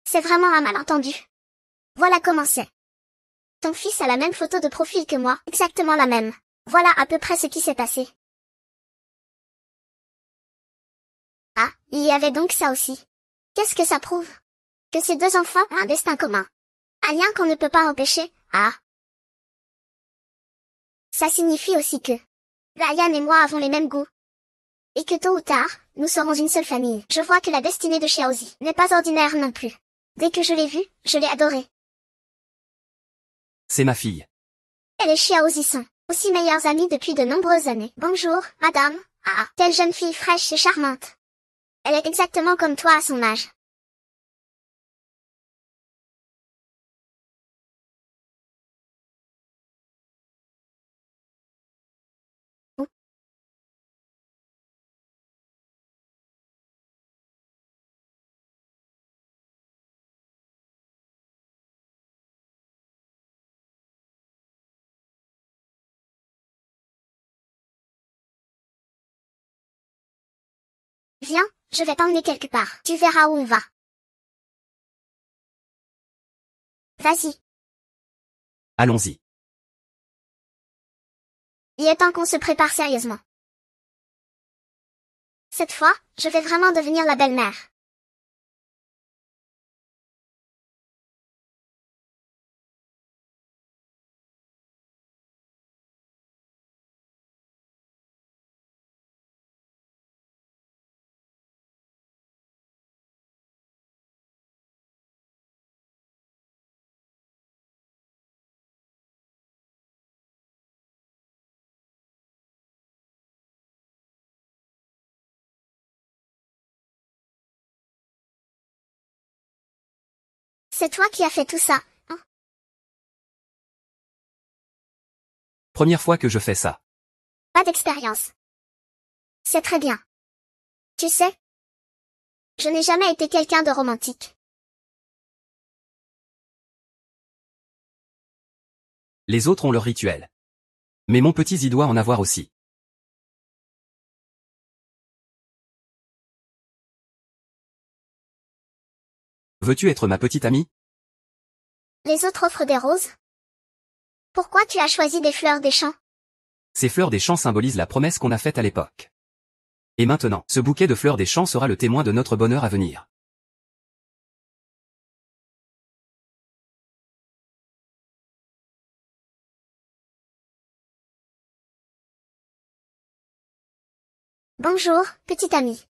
C'est vraiment un malentendu. Voilà comment c'est. Ton fils a la même photo de profil que moi, exactement la même. Voilà à peu près ce qui s'est passé. Ah, il y avait donc ça aussi. Qu'est-ce que ça prouve? Que ces deux enfants ont un destin commun. Un lien qu'on ne peut pas empêcher, ah. Ça signifie aussi que Ryan et moi avons les mêmes goûts. Et que tôt ou tard, nous serons une seule famille. Je vois que la destinée de Xiaozi n'est pas ordinaire non plus. Dès que je l'ai vue, je l'ai adorée. C'est ma fille. Elle et Xiaozi sont aussi meilleures amies depuis de nombreuses années. Bonjour, madame. Ah, telle jeune fille fraîche et charmante. Elle est exactement comme toi à son âge. Ouh. Viens, je vais t'emmener quelque part. Tu verras où on va. Vas-y. Allons-y. Il est temps qu'on se prépare sérieusement. Cette fois, je vais vraiment devenir la belle-mère. C'est toi qui as fait tout ça, hein? Première fois que je fais ça. Pas d'expérience. C'est très bien. Tu sais, je n'ai jamais été quelqu'un de romantique. Les autres ont leur rituel. Mais mon petit Zi doit en avoir aussi. Veux-tu être ma petite amie? Les autres offrent des roses? Pourquoi tu as choisi des fleurs des champs? Ces fleurs des champs symbolisent la promesse qu'on a faite à l'époque. Et maintenant, ce bouquet de fleurs des champs sera le témoin de notre bonheur à venir. Bonjour, petite amie.